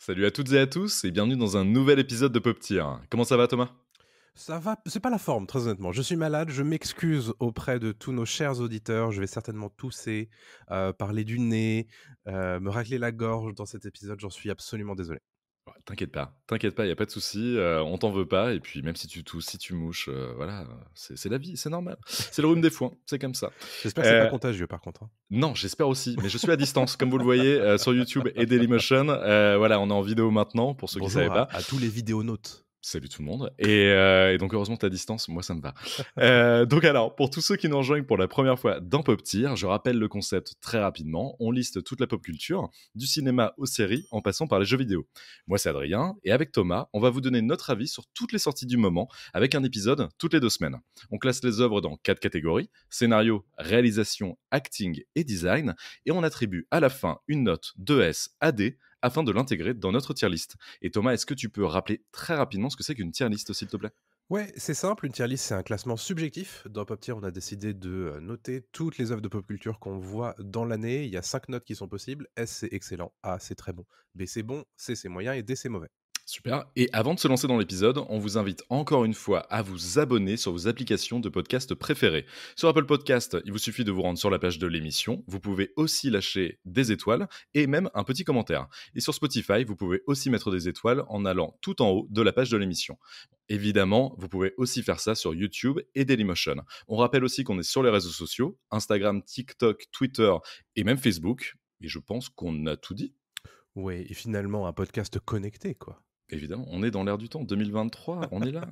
Salut à toutes et à tous et bienvenue dans un nouvel épisode de Pop Tier. Comment ça va Thomas? Ça va, c'est pas la forme, très honnêtement. Je suis malade, je m'excuse auprès de tous nos chers auditeurs. Je vais certainement tousser, parler du nez, me racler la gorge dans cet épisode. J'en suis absolument désolé. Ouais, t'inquiète pas, y a pas de souci, on t'en veut pas et puis même si tu tousses, si tu mouches, voilà, c'est la vie, c'est normal. C'est le rhume des foins, c'est comme ça. J'espère que c'est pas Heu, contagieux par contre, hein. non, j'espère aussi, mais je suis à distance comme vous le voyez, sur YouTube et Dailymotion. Voilà, on est en vidéo maintenant pour ceux qui Bonjour savaient pas. à tous les vidéonautes. Salut tout le monde. Et donc heureusement t'es à distance, moi ça me va. Donc alors, pour tous ceux qui nous rejoignent pour la première fois dans Pop Tier, je rappelle le concept très rapidement. On liste toute la pop culture, du cinéma aux séries, en passant par les jeux vidéo. Moi c'est Adrien, et avec Thomas, on va vous donner notre avis sur toutes les sorties du moment, avec un épisode toutes les 2 semaines. On classe les œuvres dans 4 catégories, scénario, réalisation, acting et design, et on attribue à la fin une note 2S à D, afin de l'intégrer dans notre tier list. Et Thomas, est-ce que tu peux rappeler très rapidement ce que c'est qu'une tier list, s'il te plaît? Ouais, c'est simple, une tier list, c'est un classement subjectif. Dans Pop Tier, on a décidé de noter toutes les œuvres de pop culture qu'on voit dans l'année. Il y a 5 notes qui sont possibles. S, c'est excellent. A, c'est très bon. B, c'est bon. C, c'est moyen. Et D, c'est mauvais. Super. Et avant de se lancer dans l'épisode, on vous invite encore une fois à vous abonner sur vos applications de podcast préférées. Sur Apple Podcast, il vous suffit de vous rendre sur la page de l'émission. Vous pouvez aussi lâcher des étoiles et même un petit commentaire. Et sur Spotify, vous pouvez aussi mettre des étoiles en allant tout en haut de la page de l'émission. Évidemment, vous pouvez aussi faire ça sur YouTube et Dailymotion. On rappelle aussi qu'on est sur les réseaux sociaux, Instagram, TikTok, Twitter et même Facebook. Et je pense qu'on a tout dit. Ouais, et finalement, un podcast connecté, quoi. Évidemment, on est dans l'air du temps, 2023, on est là.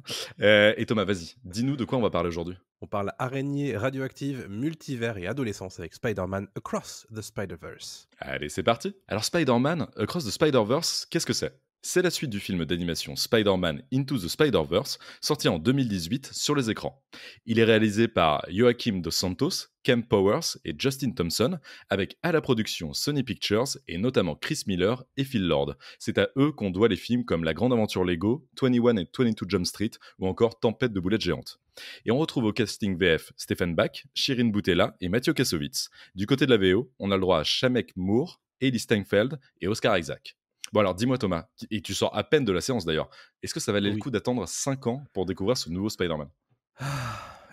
Et Thomas, vas-y, dis-nous de quoi on va parler aujourd'hui. On parle araignée radioactive, multivers et adolescence avec Spider-Man Across the Spider-Verse. Allez, c'est parti. Alors Spider-Man, Across the Spider-Verse, qu'est-ce que c'est? C'est la suite du film d'animation Spider-Man Into the Spider-Verse, sorti en 2018 sur les écrans. Il est réalisé par Joaquim Dos Santos, Kemp Powers et Justin Thompson, avec à la production Sony Pictures et notamment Chris Miller et Phil Lord. C'est à eux qu'on doit les films comme La Grande Aventure Lego, 21 et 22 Jump Street ou encore Tempête de boulettes géantes. Et on retrouve au casting VF Stéphane Bach, Shirin Boutella et Mathieu Kassovitz. Du côté de la VO, on a le droit à Shamek Moore, Ellie Steinfeld et Oscar Isaac. Bon alors dis-moi Thomas, et tu sors à peine de la séance d'ailleurs, est-ce que ça valait le Oui. coup d'attendre 5 ans pour découvrir ce nouveau Spider-Man?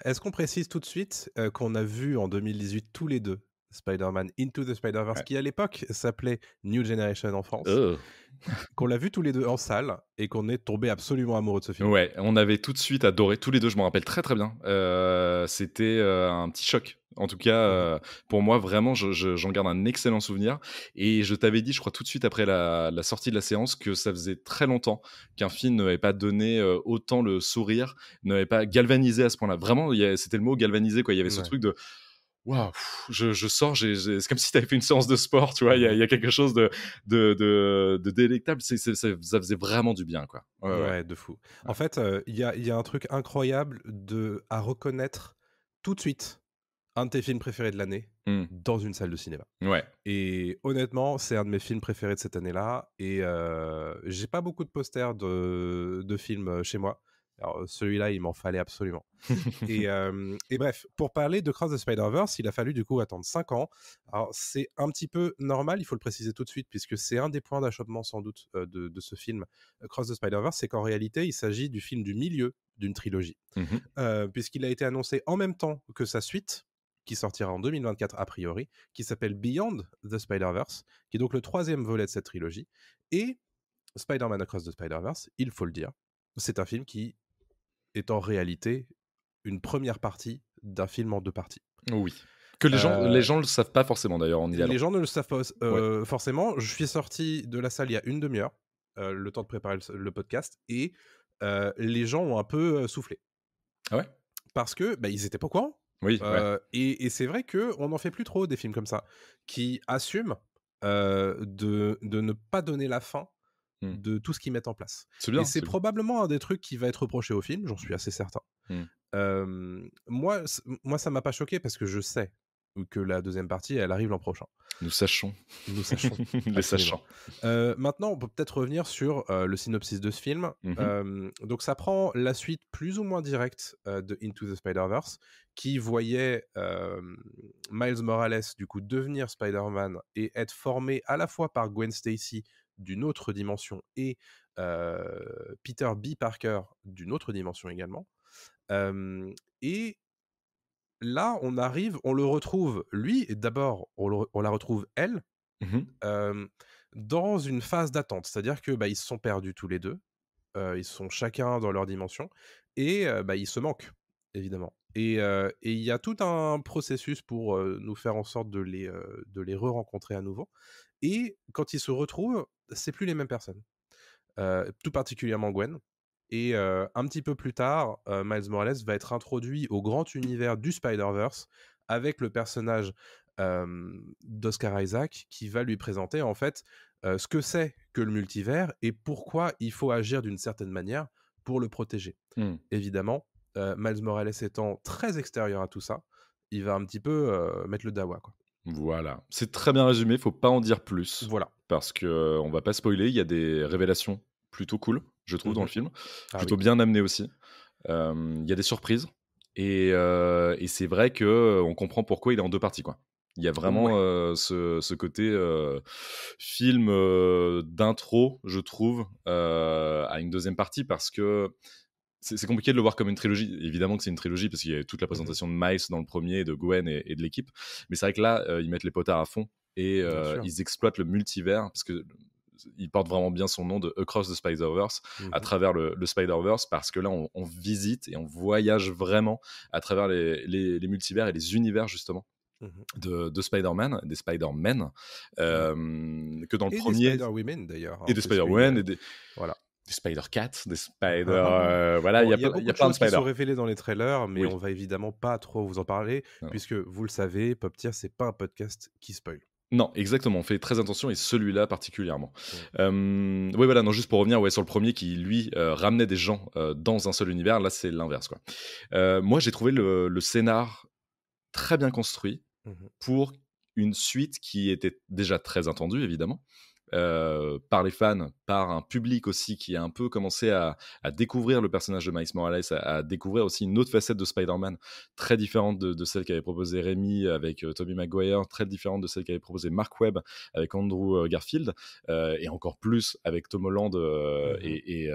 Est-ce qu'on précise tout de suite qu'on a vu en 2018 tous les deux Spider-Man Into the Spider-Verse, Ouais. qui à l'époque s'appelait New Generation en France, Euh. qu'on l'a vu tous les deux en salle et qu'on est tombé absolument amoureux de ce film. Ouais, on avait tout de suite adoré, tous les deux, je m'en rappelle très très bien. C'était un petit choc. En tout cas, Mhm. pour moi, vraiment, j'en garde un excellent souvenir. Et je t'avais dit, je crois, tout de suite après la sortie de la séance, que ça faisait très longtemps qu'un film n'avait pas donné autant le sourire, n'avait pas galvanisé à ce point-là. Vraiment, c'était le mot galvanisé, quoi. Il y avait ce Ouais. truc de waouh, je sors, c'est comme si tu avais fait une séance de sport, tu vois. Il Mhm. y a quelque chose de délectable. Ça faisait vraiment du bien, quoi. Ouais, ouais. Ouais, de fou. En fait, il y a un truc incroyable à reconnaître tout de suite un de tes films préférés de l'année Hmm. dans une salle de cinéma. Ouais. Et honnêtement, c'est un de mes films préférés de cette année-là. Et j'ai pas beaucoup de posters de films chez moi. Alors, celui-là, il m'en fallait absolument. Et bref, pour parler de Cross the Spider-Verse, il a fallu du coup attendre 5 ans. Alors, c'est un petit peu normal, il faut le préciser tout de suite, puisque c'est un des points d'achoppement sans doute de ce film Cross the Spider-Verse, c'est qu'en réalité, il s'agit du film du milieu d'une trilogie. Mhm. Puisqu'il a été annoncé en même temps que sa suite, qui sortira en 2024 a priori, qui s'appelle Beyond the Spider-Verse, qui est donc le troisième volet de cette trilogie. Et Spider-Man Across the Spider-Verse, il faut le dire, c'est un film qui est en réalité une première partie d'un film en deux parties. Oui. Que les Euh, gens le savent pas forcément d'ailleurs en y allant. les gens ne le savent pas Ouais. forcément. Je suis sorti de la salle il y a une demi-heure, le temps de préparer le podcast, et les gens ont un peu soufflé. Ah ouais? Parce que bah, ils étaient pas au courant. Oui, ouais. Et c'est vrai qu'on n'en fait plus trop des films comme ça, qui assument de ne pas donner la fin Hmm. de tout ce qu'ils mettent en place. C'est Et bien, c'est c'est bien. probablement un des trucs qui va être reproché au film, j'en suis assez certain. Hmm. Moi, ça m'a pas choqué parce que je sais que la deuxième partie, elle arrive l'an prochain. Nous sachons. Nous sachons, Les absolument. sachants. Maintenant, on peut peut-être revenir sur le synopsis de ce film. Mhm. Donc, ça prend la suite plus ou moins directe de Into the Spider-Verse, qui voyait Miles Morales, du coup, devenir Spider-Man et être formé à la fois par Gwen Stacy d'une autre dimension et Peter B. Parker d'une autre dimension également. Et là, on le retrouve, lui, et d'abord, on la retrouve, elle, Mmh. hem, dans une phase d'attente. C'est-à-dire que, bah, ils se sont perdus tous les 2. Ils sont chacun dans leur dimension et bah, ils se manquent, évidemment et il y a tout un processus pour, nous faire en sorte de les re-rencontrer à nouveau et quand ils se retrouvent, c'est plus les mêmes personnes. Tout particulièrement Gwen et un petit peu plus tard, Miles Morales va être introduit au grand univers du Spider-Verse avec le personnage, d'Oscar Isaac qui va lui présenter en fait, ce que c'est que le multivers et pourquoi il faut agir d'une certaine manière pour le protéger. Mmh. Évidemment, Miles Morales étant très extérieur à tout ça, il va un petit peu, mettre le dawa, quoi. Voilà, c'est très bien résumé, faut pas en dire plus Voilà. parce que, on va pas spoiler, il y a des révélations plutôt cool, je trouve, dans Mmh. le film, Ah plutôt oui. bien amenées aussi. Il y a des surprises et c'est vrai que, on comprend pourquoi il est en 2 parties, quoi. Il y a vraiment, Ouais. ce côté, film, d'intro, je trouve, à une deuxième partie parce que c'est compliqué de le voir comme une trilogie. Évidemment que c'est une trilogie parce qu'il y a toute la Mmh. présentation de Miles dans le premier, de Gwen et de l'équipe. Mais c'est vrai que là, ils mettent les potards à fond et Bien sûr. ils exploitent le multivers parce que il porte vraiment bien son nom de Across the Spider-Verse à Mmh. travers le Spider-Verse parce que là, on visite et on voyage vraiment à travers les multivers et les univers justement Mmh. de Spider-Man, des Spider-Men, Ouais. que dans le Et des premier Spider-Women d'ailleurs, et hein, des parce qu'il y Spider-Man a et voilà. des Spider-Cats, des Spider... voilà, Bon, il y a il y beaucoup a de plein de choses qui sont Spider. révélées dans les trailers, mais on Oui. va évidemment pas trop vous en parler, Non. puisque vous le savez, Pop Tier, c'est pas un podcast qui spoil. Non, exactement, on fait très attention et celui-là particulièrement. Mmh. Oui, voilà, non, juste pour revenir ouais, sur le premier qui, lui, ramenait des gens dans un seul univers, là, c'est l'inverse, quoi. Moi, j'ai trouvé le scénar très bien construit Mmh. pour une suite qui était déjà très attendue, évidemment, par les fans, par un public aussi qui a un peu commencé à découvrir le personnage de Miles Morales, à découvrir aussi une autre facette de Spider-Man, très différente de celle qu'avait proposé Rémi avec Tobey Maguire, très différente de celle qu'avait proposé Mark Webb avec Andrew Garfield, et encore plus avec Tom Holland. Mmh. Et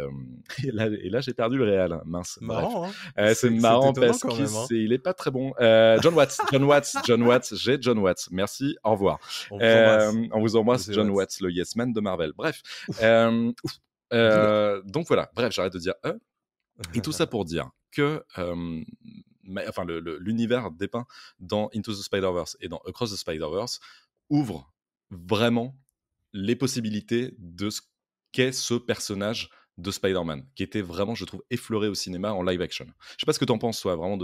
là j'ai perdu le réel, mince, bref. Marrant, hein? C'est C'est marrant étonnant parce quand que même, hein? il est pas très bon. John Watts, j'ai John Watts. Merci, au revoir. On vous embrasse, On vous embrasse, monsieur John Watts. Watts, le Yes Man de Marvel. Bref, Ouf, ouf. dis-le. Donc voilà, bref, j'arrête de dire et tout ça pour dire que enfin, l'univers dépeint dans Into the Spider-Verse et dans Across the Spider-Verse ouvre vraiment les possibilités de ce qu'est ce personnage de Spider-Man, qui était vraiment, je trouve, effleuré au cinéma en live action. Je sais pas ce que tu en penses, toi, vraiment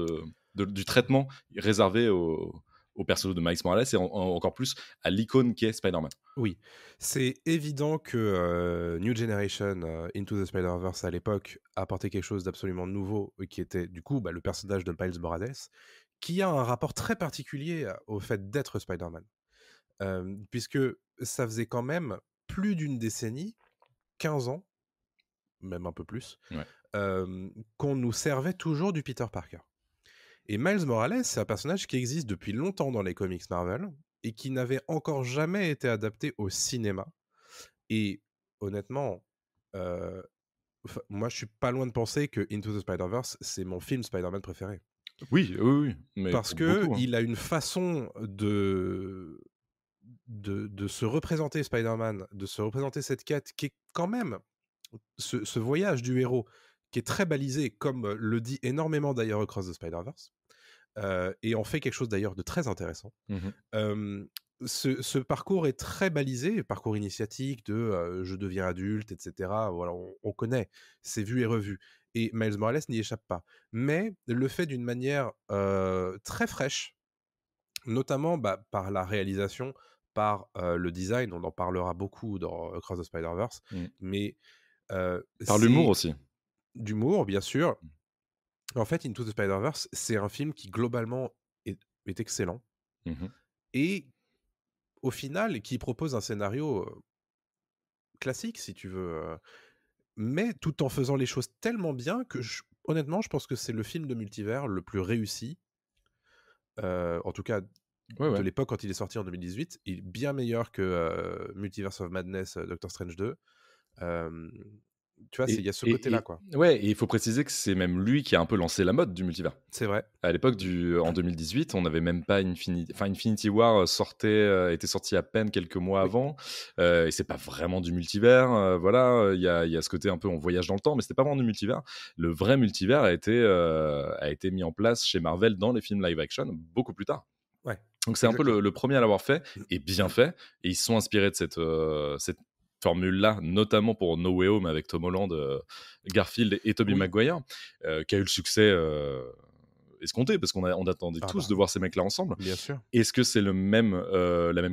du traitement réservé au perso de Miles Morales et encore plus à l'icône qui est Spider-Man. Oui, c'est évident que, New Generation, Into the Spider-Verse à l'époque apportait quelque chose d'absolument nouveau, qui était du coup, bah, le personnage de Miles Morales, qui a un rapport très particulier au fait d'être Spider-Man. Puisque ça faisait quand même plus d'une décennie, 15 ans, même un peu plus, Ouais. qu'on nous servait toujours du Peter Parker. Et Miles Morales, c'est un personnage qui existe depuis longtemps dans les comics Marvel et qui n'avait encore jamais été adapté au cinéma. Et honnêtement, heu, moi je suis pas loin de penser que Into the Spider-Verse, c'est mon film Spider-Man préféré. Oui, oui, oui, mais Parce pour beaucoup. Hein. qu'il a une façon de se représenter Spider-Man, de se représenter cette quête qui est quand même ce voyage du héros qui est très balisé, comme le dit énormément d'ailleurs Across the Spider-Verse, et en fait quelque chose d'ailleurs de très intéressant. Mhm. Ce parcours est très balisé, parcours initiatique de je deviens adulte, etc. Voilà, on connaît, c'est vu et revu. Et Miles Morales n'y échappe pas. Mais le fait d'une manière très fraîche, notamment bah, par la réalisation, par le design, on en parlera beaucoup dans Across the Spider-Verse, Mm. mais Par l'humour c'est aussi. d'humour, bien sûr. En fait, Into the Spider-Verse, c'est un film qui globalement est excellent Mhm. et au final, qui propose un scénario classique, si tu veux, mais tout en faisant les choses tellement bien que honnêtement, je pense que c'est le film de multivers le plus réussi, en tout cas Ouais, de ouais. l'époque quand il est sorti en 2018, il est bien meilleur que Multiverse of Madness, Doctor Strange 2. Hem, Tu vois, il Et y a ce et côté-là, et quoi. ouais et il faut préciser que c'est même lui qui a un peu lancé la mode du multivers. C'est vrai. À l'époque en 2018, on n'avait même pas Infinity War était sorti à peine quelques mois Oui. avant, et c'est pas vraiment du multivers, voilà, il y a ce côté un peu on voyage dans le temps, mais c'était pas vraiment du multivers. Le vrai multivers a été mis en place chez Marvel dans les films live action beaucoup plus tard. Ouais, Donc c'est un peu exactement. le 1er à l'avoir fait et bien fait et ils se sont inspirés de cette formule-là, notamment pour No Way Home avec Tom Holland, Garfield et Tobey Oui. Maguire, qui a eu le succès, escompté parce on attendait Ah tous bah de oui, voir ces mecs-là ensemble. bien sûr. Est-ce que c'est la même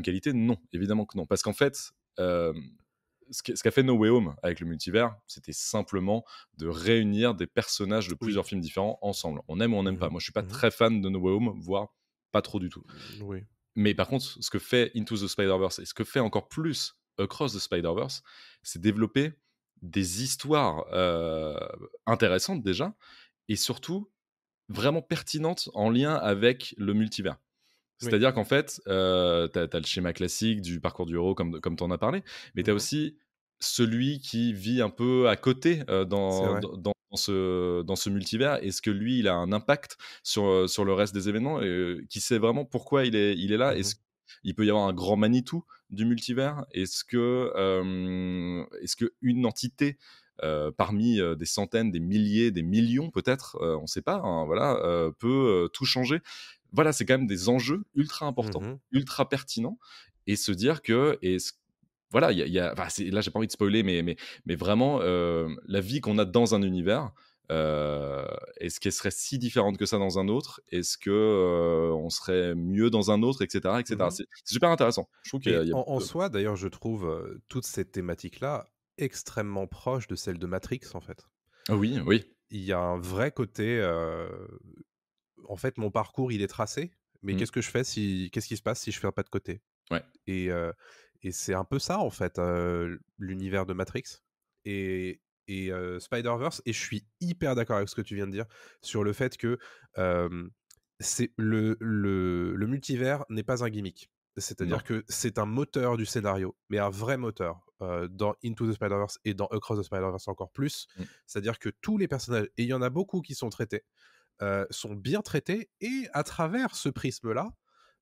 qualité? Non, évidemment que non. Parce qu'en fait, ce qu'a fait No Way Home avec le multivers, c'était simplement de réunir des personnages de Oui. plusieurs films différents ensemble. On aime ou on n'aime pas. Mmh Moi, je suis pas mh. très fan de No Way Home, voire pas trop du tout. Oui. Mais par contre, ce que fait Into the Spider-Verse et ce que fait encore plus Across the Spider-Verse, c'est développer des histoires intéressantes déjà et surtout vraiment pertinentes en lien avec le multivers. Oui. C'est-à-dire qu'en fait, tu as le schéma classique du parcours du héros comme tu en as parlé, mais tu as Mmh. aussi celui qui vit un peu à côté, C'est vrai. dans ce multivers. Est-ce que lui, il a un impact sur le reste des événements? Qui sait vraiment pourquoi il est là? Mmh. Est-ce qu'il peut y avoir un grand Manitou du multivers? Est-ce qu'une entité, parmi, des centaines, des milliers, des millions peut-être, on ne sait pas, hein, voilà, peut, tout changer? Voilà, c'est quand même des enjeux ultra importants, Mmh. ultra pertinents et se dire que voilà, il y a enfin, là, j'ai pas envie de spoiler, mais vraiment, la vie qu'on a dans un univers, heu, est-ce qu'elle serait si différente que ça dans un autre? Est-ce que, on serait mieux dans un autre et cetera et cetera? Mmh. C'est super intéressant. Je trouve qu'il y Mais a il y a en beaucoup de soi, d'ailleurs, je trouve, toute cette thématique-là extrêmement proche de celle de Matrix, en fait. ah oui, oui. Il y a un vrai côté, en fait, mon parcours, il est tracé, mais Mmh. qu'est-ce qui se passe si je fais un pas de côté? Ouais. Et heu et c'est un peu ça, en fait, l'univers de Matrix et Spider-Verse et je suis hyper d'accord avec ce que tu viens de dire sur le fait que, c'est le multivers n'est pas un gimmick. Non. C'est-à-dire que c'est un moteur du scénario, mais un vrai moteur, dans Into the Spider-Verse et dans Across the Spider-Verse encore plus. Mmh. C'est-à-dire que tous les personnages et il y en a beaucoup qui sont traités, sont bien traités et à travers ce prisme-là,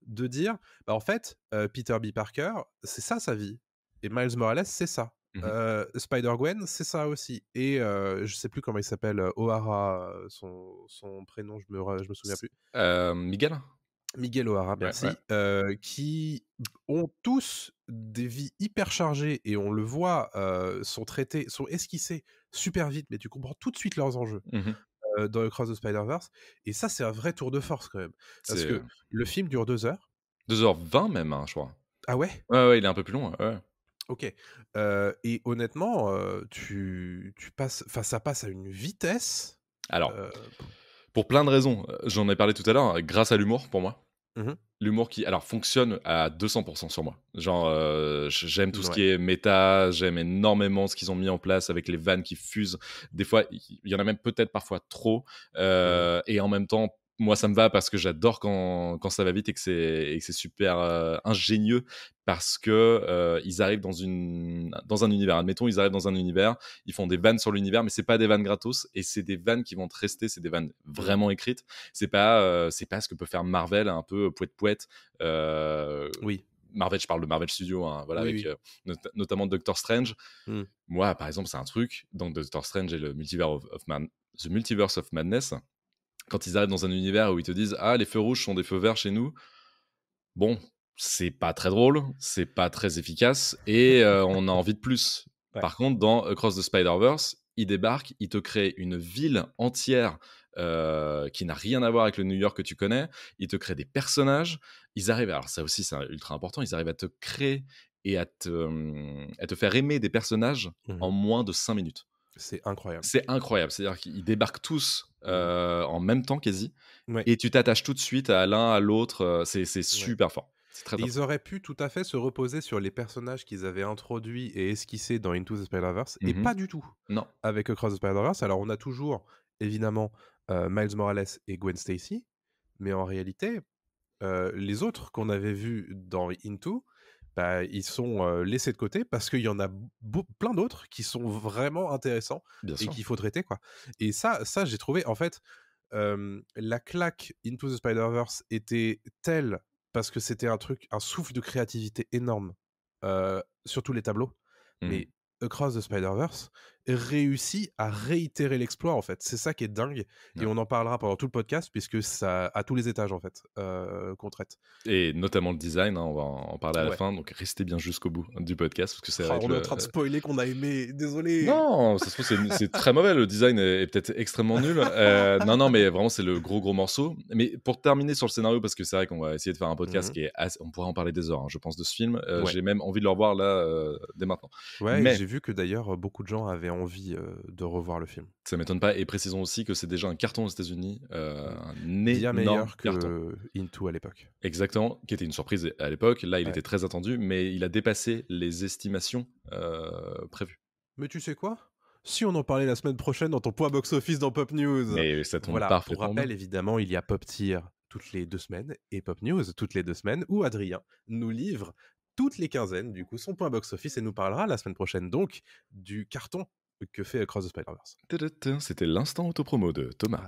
de dire: «Bah, en fait, Peter B. Parker, c'est ça sa vie et Miles Morales, c'est ça. Mmh. Spider-Gwen, c'est ça aussi» et je sais plus comment il s'appelle, O'Hara, son prénom, je me souviens plus. Miguel? Miguel O'Hara, Ouais, ouais. merci, qui ont tous des vies hyper chargées et on le voit, sont traités, sont esquissés super vite, mais tu comprends tout de suite leurs enjeux Mmh. dans Across the Spider-Verse et ça, c'est un vrai tour de force quand même. Parce C'est, que le film dure 2 heures. 2h20 même, hein, je crois. Ah ouais? Ouais, ouais, il est un peu plus long, ouais, ouais. OK. Et honnêtement, tu passes enfin, ça passe à une vitesse, Alors, heu pour plein de raisons, j'en ai parlé tout à l'heure, grâce à l'humour pour moi. mmh L'humour qui alors fonctionne à 200 sur moi. Genre, j'aime tout ce Ouais. qui est méta, j'aime énormément ce qu'ils ont mis en place avec les vannes qui fusent. Des fois, il y en a même peut-être parfois trop, Mmh. et en même temps, moi ça me va parce que j'adore quand ça va vite et que c'est super, ingénieux parce que, ils arrivent dans un univers. Admettons, ils arrivent dans un univers, ils font des vannes sur l'univers, mais c'est pas des vannes gratos et c'est des vannes qui vont te rester, c'est des vannes Mmh. vraiment écrites. C'est pas ce que peut faire Marvel un peu poète-poète. Euh, Oui. Marvel, je parle de Marvel Studios, hein, voilà, Oui, avec oui. notamment Doctor Strange. Mmh. Moi, par exemple, c'est un truc dans Doctor Strange et le The Multiverse of Madness. Quand ils arrivent dans un univers où ils te disent ah les feux rouges sont des feux verts chez nous, bon, c'est pas très drôle, c'est pas très efficace et on a envie de plus. Ouais. Par contre, dans Across the Spider-Verse, il débarque, il te crée une ville entière qui n'a rien à voir avec le New York que tu connais. Il te crée des personnages. Ils arrivent, alors ça aussi c'est ultra important, ils arrivent à te créer et à te faire aimer des personnages en Mmh. moins de 5 minutes. C'est incroyable. C'est incroyable, c'est-à-dire qu'ils débarquent tous Mmh. en même temps quasi Ouais. et tu t'attaches tout de suite à l'un, à l'autre. C'est Ouais. super fort. C'est très Et très ils fort. auraient pu tout à fait se reposer sur les personnages qu'ils avaient introduits et esquissés dans Into the Spider-Verse et Mhm. pas du tout Non. avec Across the Spider-Verse. Alors on a toujours évidemment, Miles Morales et Gwen Stacy, mais en réalité, les autres qu'on avait vus dans Into, bah, ils sont laissés de côté parce qu'il y en a plein d'autres qui sont vraiment intéressants Bien et sûr. qu'il faut traiter, quoi. Et ça j'ai trouvé, en fait, la claque Into the Spider-Verse était telle parce que c'était un souffle de créativité énorme sur tous les tableaux. Mmh. Mais Across the Spider-Verse réussit à réitérer l'exploit, en fait. C'est ça qui est dingue et Ouais. on en parlera pendant tout le podcast puisque ça à tous les étages, en fait, qu'on traite. Et notamment le design, hein, on va en parler à la Ouais. fin, donc restez bien jusqu'au bout du podcast parce que ça va Ah, être on est en le train de spoiler qu'on a aimé, désolé. non, ça se trouve, c'est très mauvais, le design est peut-être extrêmement nul. Non, non, mais vraiment, c'est le gros, gros morceau. Mais pour terminer sur le scénario, parce que c'est vrai qu'on va essayer de faire un podcast Mmh. qui est assez on pourrait en parler des heures, hein, je pense, de ce film. Ouais. J'ai même envie de le revoir là, dès maintenant. Ouais, et Mais j'ai vu que d'ailleurs, beaucoup de gens avaient envie, de revoir le film. ça m'étonne pas et précisons aussi que c'est déjà un carton aux États-Unis, Mmh. un Bien énorme meilleur carton. que Into à l'époque. Exactement, qui était une surprise à l'époque. Là, il Ouais. était très attendu, mais il a dépassé les estimations, prévues. Mais tu sais quoi? Si on en parlait la semaine prochaine dans ton point box-office dans Pop News. Mais ça tombe Voilà, pour parfaitement bien. rappel, évidemment, il y a Pop Tier toutes les 2 semaines et Pop News toutes les 2 semaines où Adrien nous livre toutes les quinzaines, du coup, son point box-office et nous parlera la semaine prochaine donc du carton que fait Across the Spider-Verse. Tadadam, c'était l'instant autopromo de Thomas.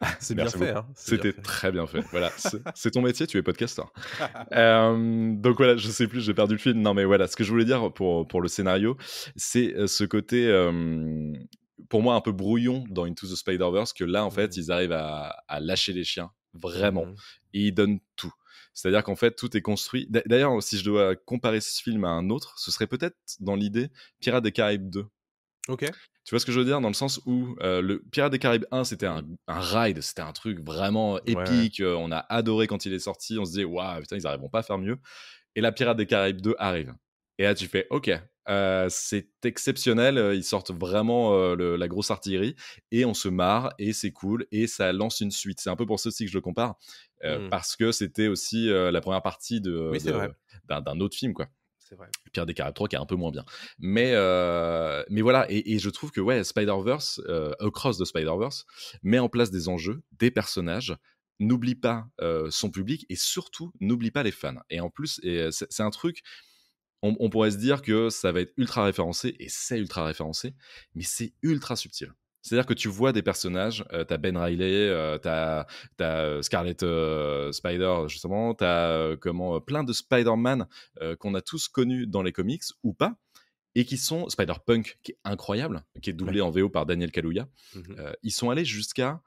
Ah, c'est bien Merci fait, beaucoup. hein, c'est bien C'était fait. très bien fait. Voilà, c'est ton métier, tu es podcasteur. Donc voilà, je sais plus, j'ai perdu le fil. Non, mais voilà, ce que je voulais dire pour le scénario, c'est ce côté, pour moi, un peu brouillon dans Into the Spider-Verse, que là, en fait, Mmh. ils arrivent à lâcher les chiens, vraiment. Mmh. Et ils donnent tout. C'est-à-dire qu'en fait, tout est construit. D'ailleurs, si je dois comparer ce film à un autre, ce serait peut-être dans l'idée Pirates des Caraïbes 2. OK. Tu vois ce que je veux dire? Dans le sens où, le Pirates des Caraïbes 1, c'était un ride, c'était un truc vraiment Ouais, ouais. épique, on a adoré quand il est sorti, on se disait: «Waouh, putain, ils arriveront pas à faire mieux» et là, Pirates des Caraïbes 2 arrive et là, tu fais: «OK, c'est exceptionnel, ils sortent vraiment, la grosse artillerie et on se marre et c'est cool et ça lance une suite». C'est un peu pour ça aussi que je le compare, Mmh. parce que c'était aussi, la première partie Oui, c'est vrai, d'un autre film, quoi. c'est vrai. Pirates des Caraïbes 3 qui est un peu moins bien. Mais voilà, et je trouve que ouais, Spider-Verse, Across the Spider-Verse, met en place des enjeux, des personnages, n'oublie pas son public et surtout n'oublie pas les fans. Et en plus, c'est un truc, on pourrait se dire que ça va être ultra référencé, et c'est ultra référencé, mais c'est ultra subtil. C'est-à-dire que tu vois des personnages, t'as Ben Reilly, t'as Scarlet Spider, justement, t'as plein de Spider-Man qu'on a tous connus dans les comics ou pas, et qui sont Spider-Punk, qui est incroyable, qui est doublé Ouais. en VO par Daniel Kaluuya. Mmh. Ils sont allés jusqu'à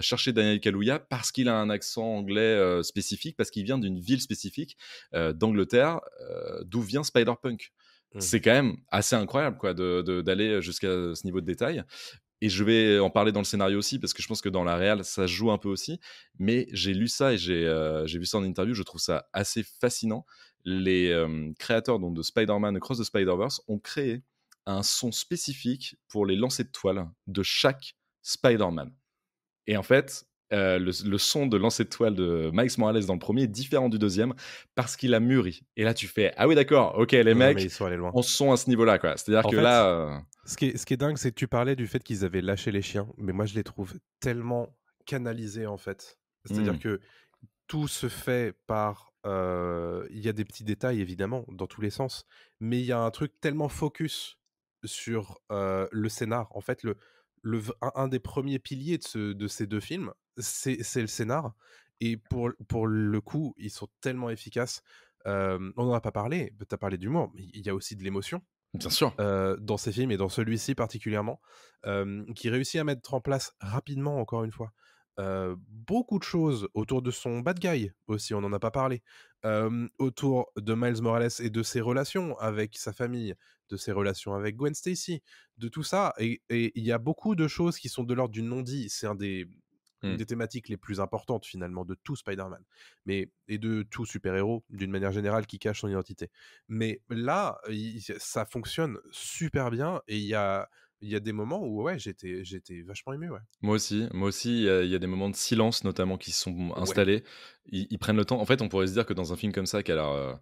chercher Daniel Kaluuya parce qu'il a un accent anglais spécifique, parce qu'il vient d'une ville spécifique d'Angleterre, d'où vient Spider-Punk. C'est Mmh. quand même assez incroyable, quoi, d'aller jusqu'à ce niveau de détail. Et je vais en parler dans le scénario aussi, parce que je pense que dans la réal, ça se joue un peu aussi. Mais j'ai lu ça et j'ai vu ça en interview. Je trouve ça assez fascinant. Les créateurs donc, de Spider-Man Across the Spider-Verse ont créé un son spécifique pour les lancers de toile de chaque Spider-Man. Et en fait, le son de lancer de toile de Miles Morales dans le premier est différent du deuxième parce qu'il a mûri. Et là, tu fais: «Ah oui, d'accord, OK, les Non, mais mecs ils sont allés loin. en sont à ce niveau-là, quoi». C'est-à-dire En que fait, là, ce qui est dingue, c'est que tu parlais du fait qu'ils avaient lâché les chiens, mais moi je les trouve tellement canalisés, en fait. C'est-à-dire mmh, que tout se fait par, il y a des petits détails évidemment dans tous les sens, mais il y a un truc tellement focus sur, le scénar. En fait, un des premiers piliers de ces 2 films, c'est le scénar et pour le coup, ils sont tellement efficaces. On en a pas parlé, tu as parlé d'humour, mais il y a aussi de l'émotion. bien sûr. Dans ces films et dans celui-ci particulièrement, qui réussit à mettre en place rapidement, encore une fois, beaucoup de choses autour de son bad guy aussi, on n'en a pas parlé, autour de Miles Morales et de ses relations avec sa famille, de ses relations avec Gwen Stacy, de tout ça et il y a beaucoup de choses qui sont de l'ordre du non-dit. C'est une Mmh. des thématiques les plus importantes finalement de tout Spider-Man, mais et de tout super-héros d'une manière générale qui cache son identité. Mais là, ça fonctionne super bien et il y a des moments où ouais, j'étais vachement ému, ouais. Moi aussi, il y a des moments de silence notamment qui sont Ouais. installés. Ils prennent le temps. En fait, on pourrait se dire que dans un film comme ça qui a l'air,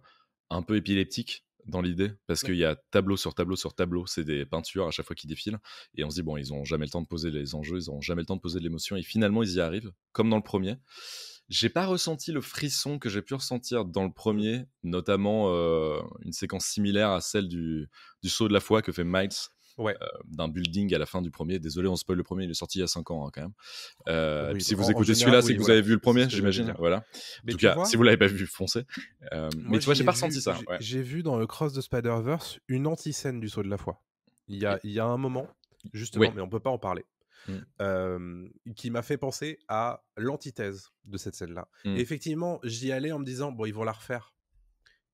un peu épileptique dans l'idée, parce Ouais. qu'il y a tableau sur tableau sur tableau, c'est des peintures à chaque fois qui défilent et on se dit: «Bon, ils ont jamais le temps de poser les enjeux, ils ont jamais le temps de poser de l'émotion» et finalement ils y arrivent, comme dans le premier. J'ai pas ressenti le frisson que j'ai pu ressentir dans le premier, notamment une séquence similaire à celle du saut de la foi que fait Miles Ouais. d'un building à la fin du premier. Désolé, on spoil le premier, il est sorti il y a 5 ans quand même. Et Oui, puis si vous en écoutez général, celui-là, c'est oui, que vous voilà, avez vu le c'est ce premier, que j'allais j'imagine. dire. Voilà. En Mais tout tu cas, si vois, vous l'avez pas vu, foncez. Mais moi tu vois, j'ai j'y ai pas ressenti vu, ça. Ouais. j'ai vu dans le Cross de Spider-Verse une anti-scène du saut de la foi. Et- Il y a un moment, Oui. justement, mais on peut pas en parler, Mm, qui m'a fait penser à l'antithèse de cette scène-là. Et mm. effectivement, j'y allais en me disant, bon, ils vont la refaire.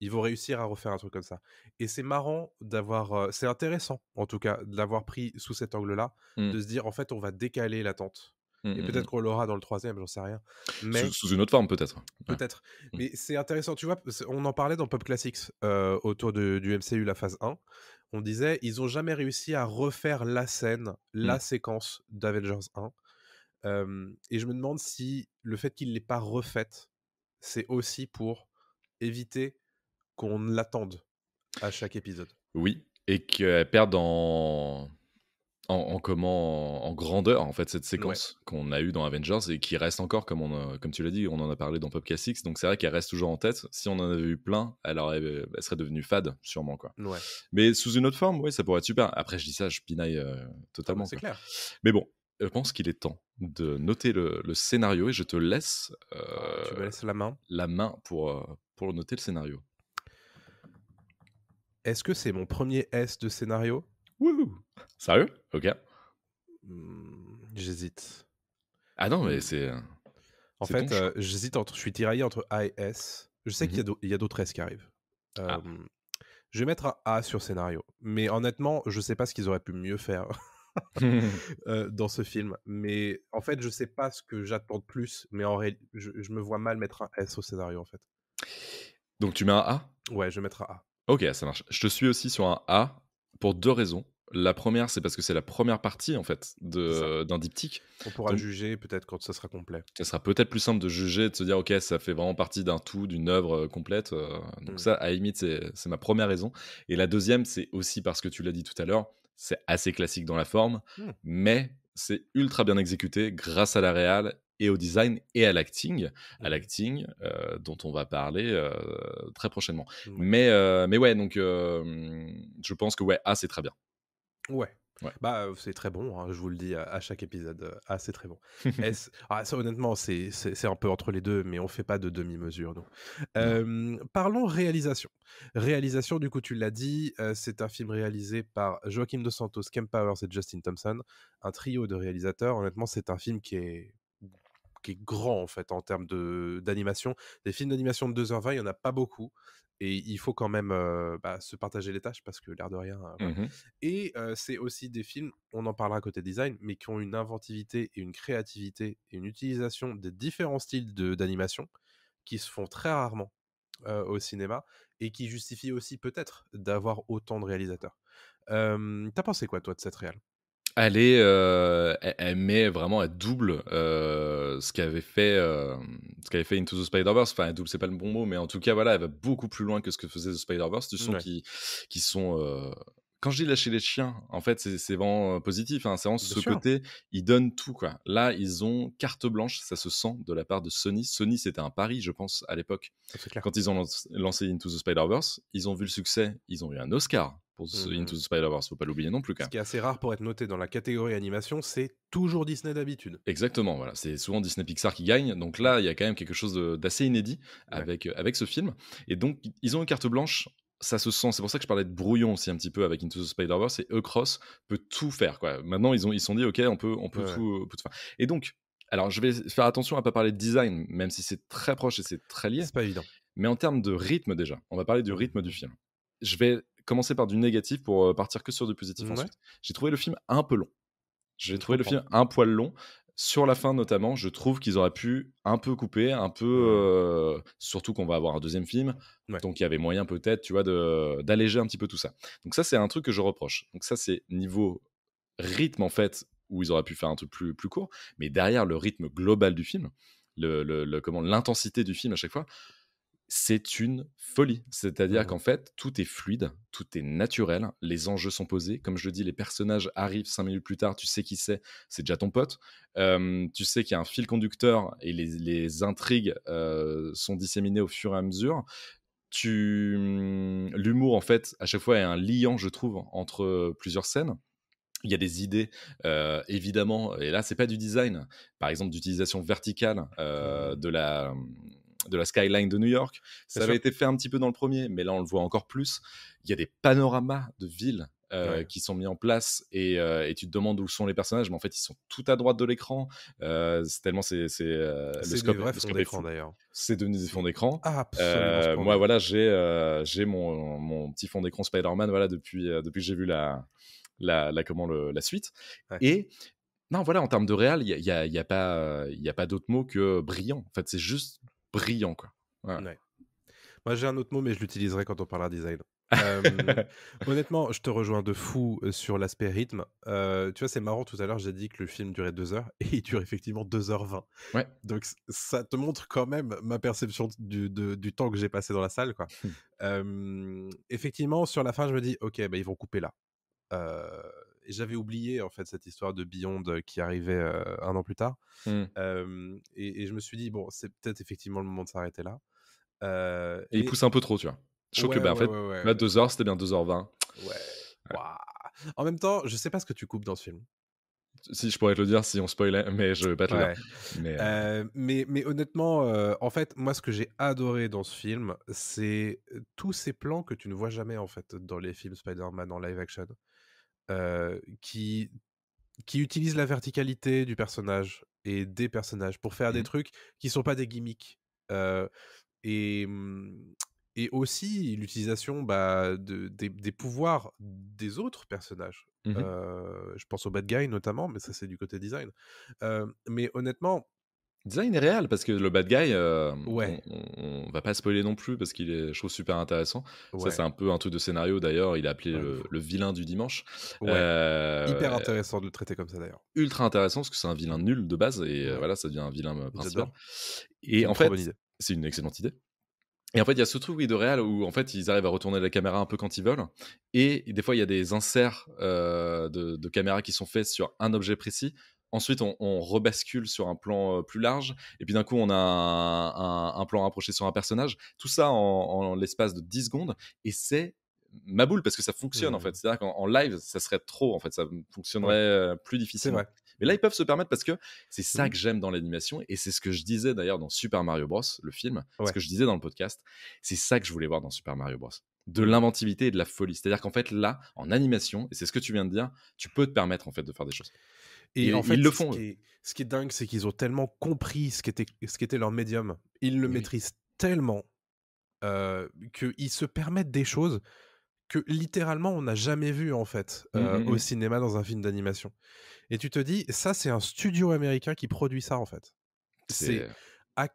Ils vont réussir à refaire un truc comme ça. Et c'est marrant d'avoir, c'est intéressant, en tout cas, de l'avoir pris sous cet angle-là, Mm, de se dire, en fait, on va décaler l'attente. mm, Et mm, peut-être mm. qu'on l'aura dans le troisième, j'en sais rien. Sous, Mais sous une autre forme, peut-être. Ouais. peut-être. Mm, Mais c'est intéressant, tu vois, on en parlait dans Pop Classics autour du MCU, la phase 1. On disait, ils ont jamais réussi à refaire la scène, mm. la séquence d'Avengers 1. Et je me demande si le fait qu'il ne l'ait pas refaite, c'est aussi pour éviter qu'on l'attende à chaque épisode. Oui, et qu'elle perd en grandeur, en fait, cette Ouais. séquence qu'on a eue dans Avengers et qui reste encore, comme tu l'as dit, on en a parlé dans Popcast 6, donc c'est vrai qu'elle reste toujours en tête. Si on en avait eu plein, elle serait devenue fade, sûrement, quoi. Ouais. Mais sous une autre forme, oui, ça pourrait être super. Après, je dis ça, je pinaille Ah bah totalement, c'est quoi. clair. Mais bon, je pense qu'il est temps de noter le scénario et je te laisse Ah, tu me laisses la main. la main pour noter le scénario. Est-ce que c'est mon premier S de scénario? Wouhou! Sérieux? Ok. J'hésite. Ah non, mais Hmm. c'est En c'est ton fait, choix. je suis tiraillé entre A et S. Je sais Mhm. qu'il y a d'autres S qui arrivent. Ah. Euh, je vais mettre un A sur scénario. Mais honnêtement, je sais pas ce qu'ils auraient pu mieux faire dans ce film. Mais en fait, je sais pas ce que j'attends de plus. Mais en réalité, je me vois mal mettre un S au scénario, en fait. Donc tu mets un A? Ouais, je vais mettre un A. Ok, ça marche. Je te suis aussi sur un A pour deux raisons. La première, c'est parce que c'est la première partie en fait C'est ça. d'un diptyque. On pourra Donc, juger peut-être quand ça sera complet. ça sera peut-être plus simple de juger, de se dire ok, ça fait vraiment partie d'un tout, d'une œuvre complète. Donc Hmm. ça, à la limite, c'est ma première raison. Et la deuxième, c'est aussi parce que tu l'as dit tout à l'heure, c'est assez classique dans la forme, Hmm. mais c'est ultra bien exécuté grâce à la réal et au design et à Mhm. l'acting dont on va parler très prochainement. Ouais. Mais ouais, donc je pense que ouais, A, c'est très bien. Ouais. Ouais. Bah, c'est très bon, hein, je vous le dis à chaque épisode. Ah, c'est très bon. S ça honnêtement, c'est un peu entre les 2, mais on fait pas de demi-mesure, nous. Non. Parlons réalisation. Réalisation, du coup, tu l'as dit, c'est un film réalisé par Joaquim Dos Santos, Kemp Powers et Justin Thompson, un trio de réalisateurs. Honnêtement, c'est un film qui est grand, en fait, en termes d'animation. Des films d'animation de 2h20, il y en a pas beaucoup et il faut quand même, se partager les tâches parce que l'air de rien, voilà. Mhm. Et c'est aussi des films, on en parlera côté design, mais qui ont une inventivité et une créativité et une utilisation des différents styles d'animation qui se font très rarement au cinéma et qui justifient aussi peut-être d'avoir autant de réalisateurs. Tu pensé quoi toi de cette réal? Elle met vraiment, elle double ce qu'avait fait Into the Spider-Verse. Enfin, elle double, c'est pas le bon mot, mais en tout cas, voilà, elle va beaucoup plus loin que ce que faisait The Spider-Verse. Tu sens Ouais. qu'ils sont. Quand je dis lâcher les chiens, en fait, c'est vraiment positif. Hein, c'est vraiment Bien ce sûr, côté, ils donnent tout, quoi. Là, ils ont carte blanche, ça se sent de la part de Sony. Sony, c'était un pari, je pense, à l'époque. c'est clair. Quand ils ont lancé Into the Spider-Verse, ils ont vu le succès, ils ont eu un Oscar pour Mmh. Into the Spider-Verse, faut pas l'oublier non plus, quand Ce même. qui est assez rare pour être noté dans la catégorie animation, c'est toujours Disney d'habitude. Exactement, voilà. C'est souvent Disney Pixar qui gagne. Donc Mmh. là, il y a quand même quelque chose d'assez inédit Ouais. avec ce film. Et donc, ils ont une carte blanche. Ça se sent. C'est pour ça que je parlais de brouillon aussi un petit peu avec Into the Spider-Verse. Et Cross peut tout faire, quoi. Maintenant, ils se sont dit, OK, on Ouais, peut ouais. tout faire. Et donc, alors, je vais faire attention à ne pas parler de design, même si c'est très proche et c'est très lié. C'est pas évident. Mais en termes de rythme, déjà, on va parler du Mmh rythme du mh. film. Je vais commencer par du négatif pour partir que sur du positif Ouais, ensuite. J'ai trouvé le film un peu long. J'ai je trouvé le comprends. film un poil long. Sur la fin, notamment, je trouve qu'ils auraient pu un peu couper, un peu. Mmh. Surtout qu'on va avoir un deuxième film. Ouais. Donc, il y avait moyen, peut-être, tu vois, d'alléger un petit peu tout ça. Donc, ça, c'est un truc que je reproche. Donc, ça, c'est niveau rythme, en fait, où ils auraient pu faire un truc plus court. Mais derrière le rythme global du film, comment, l'intensité du film à chaque fois, C'est une folie. C'est-à-dire Mmh. qu'en fait, tout est fluide, tout est naturel, les enjeux sont posés. Comme je le dis, les personnages arrivent 5 minutes plus tard, tu sais qui c'est déjà ton pote. Tu sais qu'il y a un fil conducteur et les intrigues, sont disséminées au fur et à mesure. L'humour, en fait, à chaque fois est un liant, je trouve, entre plusieurs scènes. Il y a des idées, évidemment, et là, c'est pas du design. Par exemple, d'utilisation verticale, Mmh. de la skyline de New York. Bien Ça avait sûr. été fait un petit peu dans le premier, mais là, on le voit encore plus. Il y a des panoramas de villes, Ouais. qui sont mis en place et tu te demandes où sont les personnages, mais en fait, ils sont tout à droite de l'écran. C'est tellement le C'est des scope vrais le fonds scope est d'écran fou. d'ailleurs. C'est devenu des fonds C'est d'écran. absolument Moi, splendide. voilà, j'ai mon petit fond d'écran Spider-Man, voilà, depuis que j'ai vu la suite. Ouais. Et non, voilà, en termes de réal, il y a pas d'autre mot que brillant. En fait, c'est juste brillant, quoi. Voilà. Ouais. Moi, j'ai un autre mot, mais je l'utiliserai quand on parlera design. Hem, Honnêtement, je te rejoins de fou, sur l'aspect rythme. Tu vois, c'est marrant, tout à l'heure, j'ai dit que le film durait 2 heures et il dure effectivement 2h20. Ouais. Donc ça te montre quand même ma perception du temps que j'ai passé dans la salle, quoi. Effectivement, sur la fin, je me dis: «OK, bah, ils vont couper là». Heu et j'avais oublié, en fait, cette histoire de Beyond, qui arrivait, 1 an plus tard. Mmh. Et je me suis dit: «Bon, c'est peut-être effectivement le moment de s'arrêter là». Et il Mais pousse un peu trop, tu vois? Je trouve que, ouais, bah, en ouais, fait, ouais, ouais, là, 2 heures, c'était bien 2h20. ouais, Ouais. waouh! En même temps, je sais pas ce que tu coupes dans ce film. Si, je pourrais te le dire si on spoilait, mais je vais pas te le dire. Ouais, Mais mais honnêtement, en fait, moi, ce que j'ai adoré dans ce film, c'est, tous ces plans que tu ne vois jamais, en fait, dans les films Spider-Man en live action, qui utilisent la verticalité du personnage et des personnages pour faire des mmh trucs qui sont pas des gimmicks. Heu Et et aussi l'utilisation, bah, des pouvoirs des autres personnages. mh. Je pense au bad guy notamment, mais ça, c'est du côté design. Mais honnêtement, Design est réel parce que le bad guy, ouais, on va pas spoiler non plus parce qu'il est, je trouve, super intéressant. Ça, c'est ouais, un peu un truc de scénario d'ailleurs, il est appelé ouais, de le fou. le vilain du dimanche. Ouais, hyper Heu, intéressant de le traiter comme ça d'ailleurs. Ultra intéressant parce que c'est un vilain nul de base et Ouais, voilà, ça devient un vilain, principal. j'adore. Et C'est en une trop bonne fait, idée. c'est une excellente idée. Et en fait, il y a ce truc, oui, de réal où en fait, ils arrivent à retourner la caméra un peu quand ils veulent. Et des fois, il y a des inserts, de caméra qui sont faits sur un objet précis. Ensuite, on rebascule sur un plan, plus large et puis d'un coup, on a un plan rapproché sur un personnage. Tout ça en l'espace de 10 secondes et c'est ma boule parce que ça fonctionne, en fait. Mmh. C'est-à-dire qu'en live, ça serait trop, en fait, ça fonctionnerait, Ouais, plus c'est difficilement. vrai. Mais là, Mmh. ils peuvent se permettre parce que c'est ça Mmh. que j'aime dans l'animation et c'est ce que je disais d'ailleurs dans Super Mario Bros, le film, ce Ouais. que je disais dans le podcast, c'est ça que je voulais voir dans Super Mario Bros. De Mmh. l'inventivité et de la folie. C'est-à-dire qu'en fait, là, en animation, et c'est ce que tu viens de dire, tu peux te permettre en fait de faire des choses. Et Et en ils fait, le font, eux. ce qui est dingue, c'est qu'ils ont tellement compris ce qu'était leur médium. Ils le Et oui. maîtrisent tellement, qu'ils se permettent des choses que littéralement on n'a jamais vu en fait, Mmh, mmh, au mmh. cinéma dans un film d'animation. Et tu te dis: «Ça, c'est un studio américain qui produit ça, en fait». C'est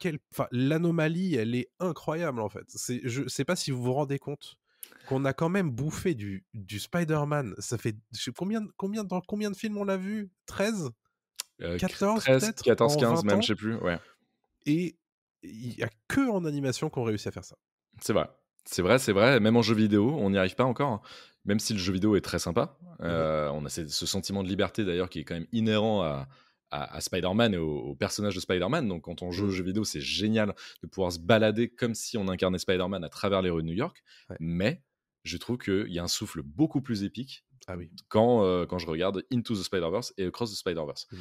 C'est l'anomalie, elle est incroyable, en fait. Je sais pas si vous vous rendez compte qu'on a quand même bouffé du Spider-Man. Ça fait je sais dans combien de films on l'a vu? 13, 14 13, peut-être 14, en 15 20 même, je ans? sais plus. Ouais. Et il y a que en animation qu'on réussit à faire ça. C'est vrai. C'est vrai, c'est vrai. Même en jeu vidéo, on n'y arrive pas encore, hein. Même si le jeu vidéo est très sympa. Mmh. On a ce sentiment de liberté d'ailleurs qui est quand même inhérent à Spider-Man et au personnage de Spider-Man. Donc quand on joue aux Mmh. jeux vidéo, c'est génial de pouvoir se balader comme si on incarnait Spider-Man à travers les rues de New York. Ouais. Mais je trouve qu'il y a un souffle beaucoup plus épique Ah oui. quand je regarde Into the Spider-Verse et Across the Spider-Verse. Mmh.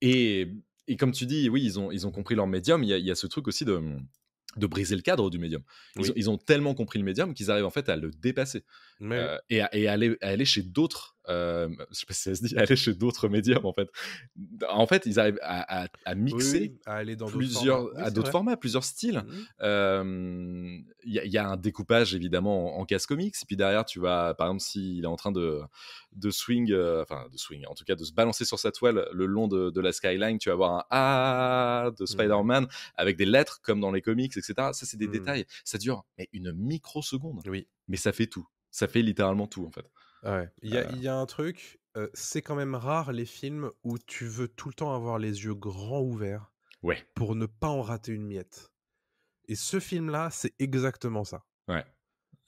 Et, et comme tu dis, oui, ils ont compris leur médium. Il y a ce truc aussi de briser le cadre du médium. Ils ont, Oui. ils ont tellement compris le médium qu'ils arrivent en fait à le dépasser Mais oui. et à aller chez d'autres, je sais pas si ça se dit, aller chez d'autres médiums en fait. En fait, ils arrivent à Oui, mixer oui, à aller dans d'autres formats. plusieurs, Oui, à c'est d'autres vrai. formats, plusieurs styles. Mmh. Il y a un découpage évidemment en case comics, et puis derrière, tu vas, par exemple, s'il est en train de swing, enfin de swing, en tout cas de se balancer sur sa toile le long de la skyline, tu vas avoir un A de Ouais. Spider-Man avec des lettres comme dans les comics, etc. Ça, c'est des Mmh. détails. Ça dure mais une microseconde, Oui. mais ça fait tout. Ça fait littéralement tout, en fait. Ah ouais. Il y a un truc, c'est quand même rare les films où tu veux tout le temps avoir les yeux grands ouverts Ouais. pour ne pas en rater une miette. Et ce film-là, c'est exactement ça. Ouais.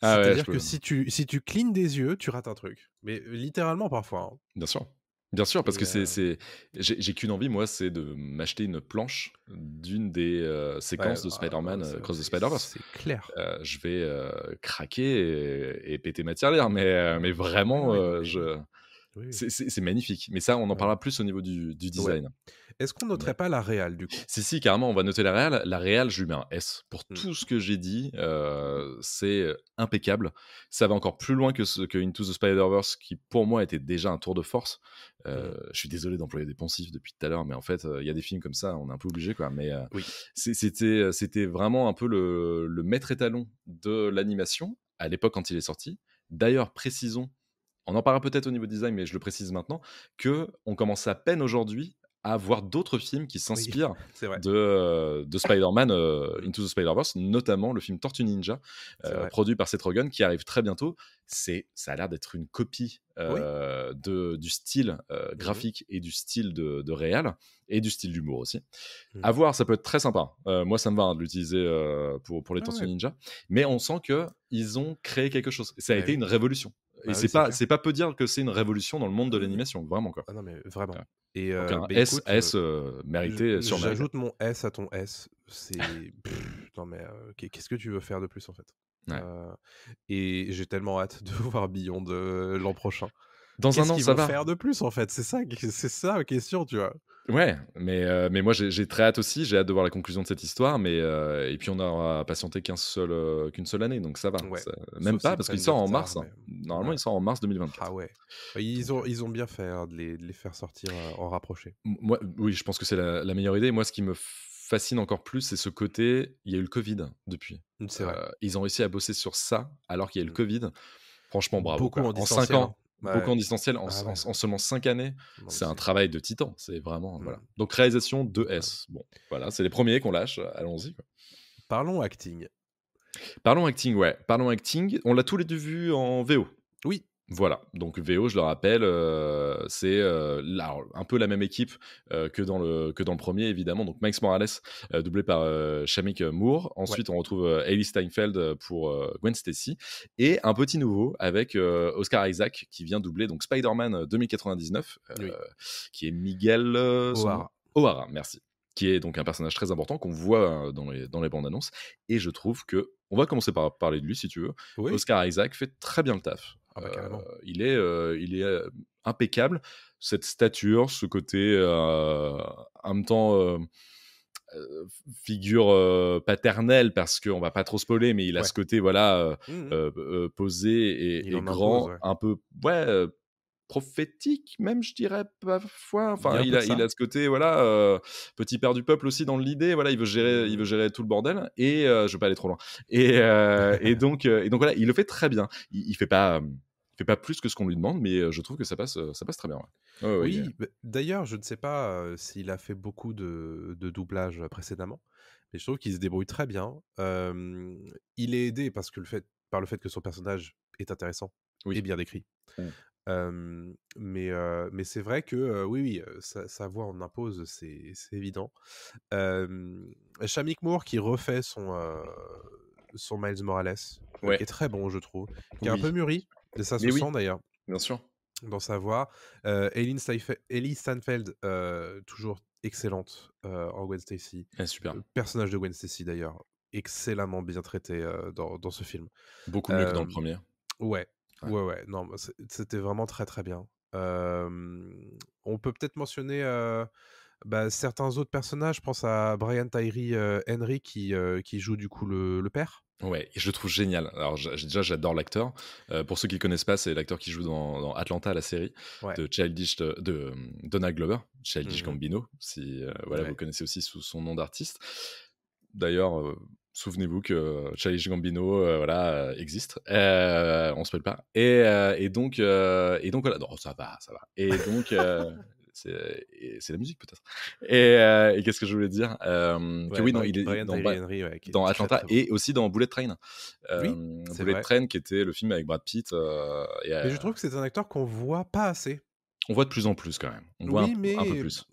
Ah ouais, je C'est-à-dire que peux si tu clignes des yeux, tu rates un truc. Mais littéralement parfois, hein. bien sûr. Bien sûr, parce Et que c'est j'ai qu'une envie, moi, c'est de m'acheter une planche d'une des, ouais, séquences de non, Spider-Man, c'est Across the c'est Spider-Verse. c'est clair. Je vais, craquer et péter ma tirelire, mais Oui, vraiment, oui, non mais je oui, oui. c'est magnifique. Mais ça, on en Ouais. parlera plus au niveau du Ouais. design. Est-ce qu'on Mais noterait pas la réal du coup? si, si, carrément, on va noter la réal. La réal, je lui mets un S. Pour Mmh. tout ce que j'ai dit, c'est, impeccable. Ça va encore plus loin que Into the Spider-Verse qui, pour moi, était déjà un tour de force. Mmh. Je suis désolé d'employer des poncifs depuis tout à l'heure, mais en fait, il y a des films comme ça, on est un peu obligé, quoi. Mais, Oui. c'était vraiment un peu le maître étalon de l'animation, à l'époque quand il est sorti. D'ailleurs, précisons, on en parlera peut-être au niveau design, mais je le précise maintenant, qu'on commence à peine aujourd'hui à voir d'autres films qui Oui, s'inspirent c'est vrai. de Spider-Man, Mmh. Into the Spider-Verse, notamment le film Tortue Ninja, C'est vrai. produit par Seth Rogen, qui arrive très bientôt. Ça a l'air d'être une copie Oui. du style Mmh. graphique et du style de réal, et du style d'humour aussi. À Mmh. voir, ça peut être très sympa. Moi, ça me va hein, de l'utiliser pour les Ouais, Tortues ouais. Ninja, mais on sent qu'ils ont créé quelque chose. Ça a Bah été oui. une révolution. Et Bah oui, c'est clair. c'est pas peu dire que c'est une révolution dans le monde Ah de oui, oui. l'animation, vraiment quoi. Ah non mais vraiment. Ouais. Et Donc un beh S, écoute, S mérité, surmérité. j'ajoute mon S à ton S. C'est non mais qu'est-ce que tu veux faire de plus, en fait? Ouais. Heu et j'ai tellement hâte de voir Beyond, l'an prochain. Dans un Qu'est-ce an, qu'ils ça vont va. faire de plus, en fait? C'est ça ma question, tu vois? Ouais, mais moi j'ai très hâte aussi. J'ai hâte de voir la conclusion de cette histoire, mais et puis on aura patienté qu'une seule année, donc ça va. Ouais. Même Sauf pas s'ils parce qu'il prennent du sort en retard, mars, hein. mais Normalement, ouais. il sort en mars Ah 2024. ouais. Ils Donc ont ils ont bien fait, hein, de les faire sortir, en rapproché. moi, oui, je pense que c'est la meilleure idée. Moi, ce qui me fascine encore plus, c'est ce côté, il y a eu le Covid depuis. Mmh, c'est vrai. Ils ont réussi à bosser sur ça alors qu'il y a eu le Mmh. Covid. Franchement, bravo, Beaucoup quoi. en En 5 distanciel, hein. ans, beaucoup Ouais. en distanciel, Ah ouais. en seulement 5 années, Non mais c'est un c'est travail de titan. C'est vraiment, voilà. mmh, Donc réalisation de incroyable. S. Bon, voilà, c'est les premiers qu'on lâche, allons-y, quoi. Parlons acting. Parlons acting, ouais, parlons acting. On l'a tous les 2 vu en VO. Oui. Voilà, donc VO, je le rappelle, c'est, alors un peu la même équipe, que dans le 1er évidemment, donc Miles Morales, doublé par, Shameik Moore. Ouais. Ensuite, on retrouve, Hailee Steinfeld, pour, Gwen Stacy, et un petit nouveau avec, Oscar Isaac qui vient doubler donc Spider-Man, 2099, Oui. qui est Miguel, son nom? O'Hara. O'Hara, merci. Qui est donc un personnage très important qu'on voit, dans les bandes annonces, et je trouve que on va commencer par parler de lui si tu veux. Oui. Oscar Isaac fait très bien le taf. Ah bah carrément. Il est impeccable. Cette stature, ce côté, en même temps, figure, paternelle parce qu'on va pas trop spoiler, mais il a Ouais. ce côté voilà, Mmh mh. posé Il et en impose, grand, ouais. un peu ouais, prophétique même je dirais parfois. Il y Enfin a un peu de il ça. a ce côté voilà, petit père du peuple aussi dans l'idée, voilà, il veut Mmh. gérer tout le bordel et je vais pas aller trop loin et donc voilà, il le fait très bien. Il fait pas plus que ce qu'on lui demande, mais je trouve que ça passe très bien, ouais. Ouais, ouais, Oui, bah, d'ailleurs, je ne sais pas, s'il a fait beaucoup de doublage, précédemment, mais je trouve qu'il se débrouille très bien. Il est aidé parce que par le fait que son personnage est intéressant et oui. bien décrit. Mmh. Mais c'est vrai que, oui, oui, sa voix en impose, c'est évident. Shameik Moore qui refait son Miles Morales, qui Ouais, est très bon, je trouve, qui est un oui, peu mûri, et ça se mais sent oui, d'ailleurs bien sûr. dans sa voix. Hailee Steinfeld, toujours excellente, en Gwen Stacy. Super. Personnage de Gwen Stacy d'ailleurs, excellemment bien traité, dans ce film. Beaucoup mieux que dans le Hem, premier. ouais, Ouais. ouais, ouais, non, bah, c'était vraiment très, très bien. On peut peut-être mentionner, bah, certains autres personnages. Je pense à Brian Tyree Henry qui joue du coup le père. Ouais, et je le trouve génial. Alors déjà j'adore l'acteur. Pour ceux qui le connaissent pas, c'est l'acteur qui joue dans Atlanta, la série Ouais. Donald Glover, Childish Mmh. Gambino, si, voilà, vous le Ouais. connaissez aussi sous son nom d'artiste. D'ailleurs, souvenez-vous que Childish Gambino, voilà, existe. On spoil pas et donc voilà. Non, ça va, ça va c'est la musique peut-être et qu'est-ce que je voulais dire? Que Ouais, oui, non, il est Brian Tyree Henry, ouais, qui est dans très, Atlanta très bon. et aussi dans Bullet Train. Oui, c'est Bullet vrai. Train qui était le film avec Brad Pitt, et Mais je trouve que c'est un acteur qu'on voit pas assez. on voit de plus en plus quand même. On voit Oui, un peu mais plus.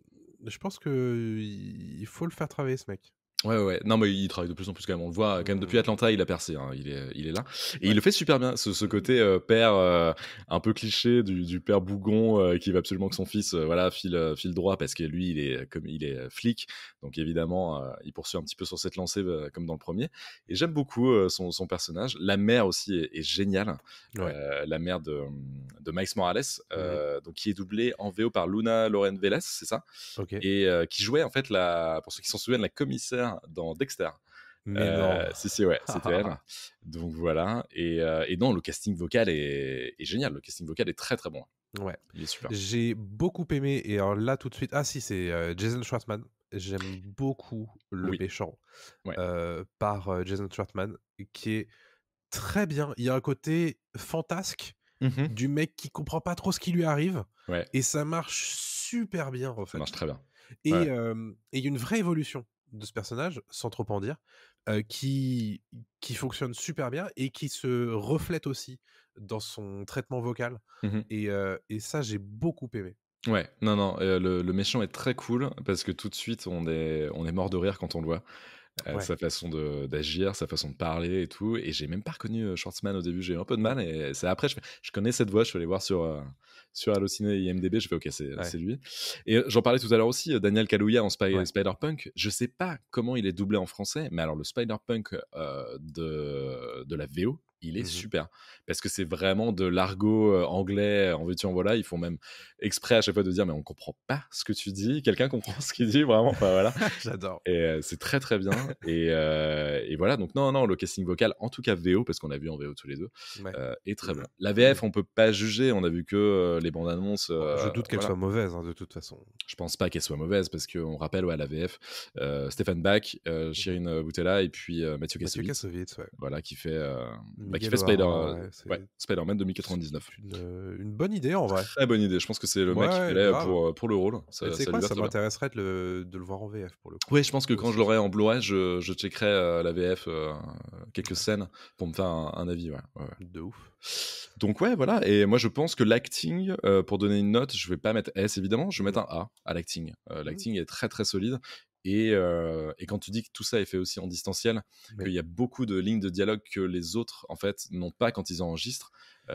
je pense qu'il faut le faire travailler, ce mec. Ouais, ouais, ouais. Non, mais il travaille de plus en plus quand même. On le voit quand même depuis Mmh. Atlanta, il a percé, hein. Il est là et il Ouais. le fait super bien. Ce côté, père, un peu cliché du père bougon, qui veut absolument que son fils, voilà, file droit parce que lui, il est flic, donc évidemment, il poursuit un petit peu sur cette lancée, comme dans le premier. Et j'aime beaucoup, son personnage. La mère aussi est géniale, Ouais. la mère de Miles Morales, Mmh. donc qui est doublée en VO par Luna Lauren Velez, c'est ça? OK. Et qui jouait en fait pour ceux qui s'en souviennent, la commissaire dans Dexter. Mais non! Si, si, ouais, c'était elle. Donc voilà et non, le casting vocal est génial. Le casting vocal est très, très bon. Ouais. Il est super. J'ai beaucoup aimé et alors là, tout de suite si, c'est, Jason Schwartzman. J'aime beaucoup le Oui, méchant, ouais. par, Jason Schwartzman, qui est très bien. Il y a un côté fantasque Mmh. du mec qui comprend pas trop ce qui lui arrive Ouais, et ça marche super bien, en ça marche fait. très bien. Et Ouais. il y a une vraie évolution de ce personnage, sans trop en dire, heu, qui qui fonctionne super bien et qui se reflète aussi dans son traitement vocal Mmh. et ça, j'ai beaucoup aimé. Ouais, non, non, le méchant est très cool parce que tout de suite on est mort de rire quand on le voit. Ouais. Sa façon d'agir, sa façon de parler et tout et j'ai même pas reconnu, Schwartzman au début, j'ai eu un peu de Mmh. mal et c'est après je connais cette voix, je suis allé voir sur Allociné et IMDb, je fais: «OK, c'est Ouais. lui» et j'en parlais tout à l'heure aussi, Daniel Kaluuya en Ouais. Spider-Punk, je sais pas comment il est doublé en français, mais alors le Spider-Punk, de la VO, il est Mmh. super. Parce que c'est vraiment de l'argot, anglais, en veux-tu en voilà. Ils font même exprès à chaque fois de dire: «Mais on comprend pas ce que tu dis, quelqu'un comprend ce qu'il dit vraiment?» Enfin voilà. J'adore. Et c'est très, très bien et voilà, donc non, non, le casting vocal, en tout cas VO, parce qu'on l'a vu en VO tous les 2, Ouais. est très bon. La VF, on peut pas juger, on a vu que, les bandes annonces, Oh, je doute qu'elle voilà. soit mauvaise, hein, de toute façon. Je pense pas qu'elle soit mauvaise parce qu'on rappelle, ouais, la VF, Stéphane Bach, Mmh. Chirine Boutella et puis, Mathieu Mathieu Kassovitz, Kassovitz, ouais. voilà, qui Miguel fait O'Hara, ouais, ouais, Spider-Man c'est 2099. une bonne idée en vrai. Très bonne idée, je pense que c'est le Ouais, mec qu'il ouais, fallait, grave. pour le rôle, Mais tu sais ça quoi? lui va Ça très bien. m'intéresserait de le voir en VF pour le coup, Oui, je pense que quand je aussi. l'aurai en Blu-ray, je checkerai, la VF, quelques scènes pour me faire un avis, ouais, ouais, ouais. De ouf. Donc ouais, voilà et moi je pense que l'acting, pour donner une note, je vais pas mettre S évidemment, je vais Mmh. mettre un A à l'acting. Mmh. L'acting est très, très solide et quand tu dis que tout ça est fait aussi en distanciel, qu'il Oui. y a beaucoup de lignes de dialogue que les autres, en fait, n'ont pas quand ils enregistrent,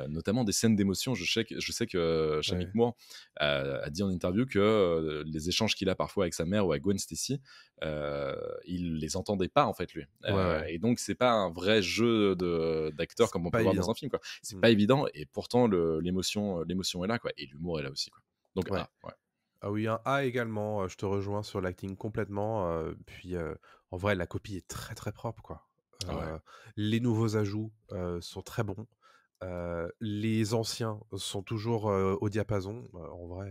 notamment des scènes d'émotion. Je sais que Shameik Ouais. Moore a dit en interview que, les échanges qu'il a parfois avec sa mère ou avec Gwen Stacy, il les entendait pas en fait lui. Ouais, ouais. Et donc c'est pas un vrai jeu d'acteur C'est comme on peut pas voir dans un évident. film quoi. C'est Mmh. pas évident et pourtant l'émotion est là quoi et l'humour est là aussi quoi. Donc Ouais. ah ouais. Ah oui, un A également, je te rejoins sur l'acting complètement, puis, en vrai la copie est très, très propre quoi. Ah ouais. Les nouveaux ajouts, sont très bons, les anciens sont toujours, au diapason, en vrai,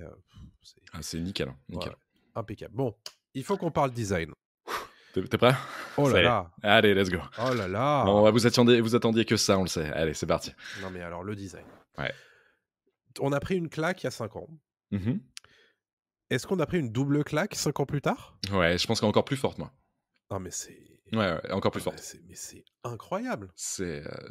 c'est Ah c'est nickel, hein, ouais, nickel. impeccable. Bon, il faut qu'on parle design. Tu es prêt? Oh là Ça y est. là! Allez, let's go. Oh là Bon, là! vous attendiez que ça, on le sait. Allez, c'est parti. Non mais alors le design. Ouais. On a pris une claque il y a 5 ans. Mmh. Est-ce qu'on a pris une double claque 5 ans plus tard? Ouais, je pense qu'encore plus forte moi. Non mais c'est Ouais, ouais, encore plus ah bah, forte. c'est incroyable!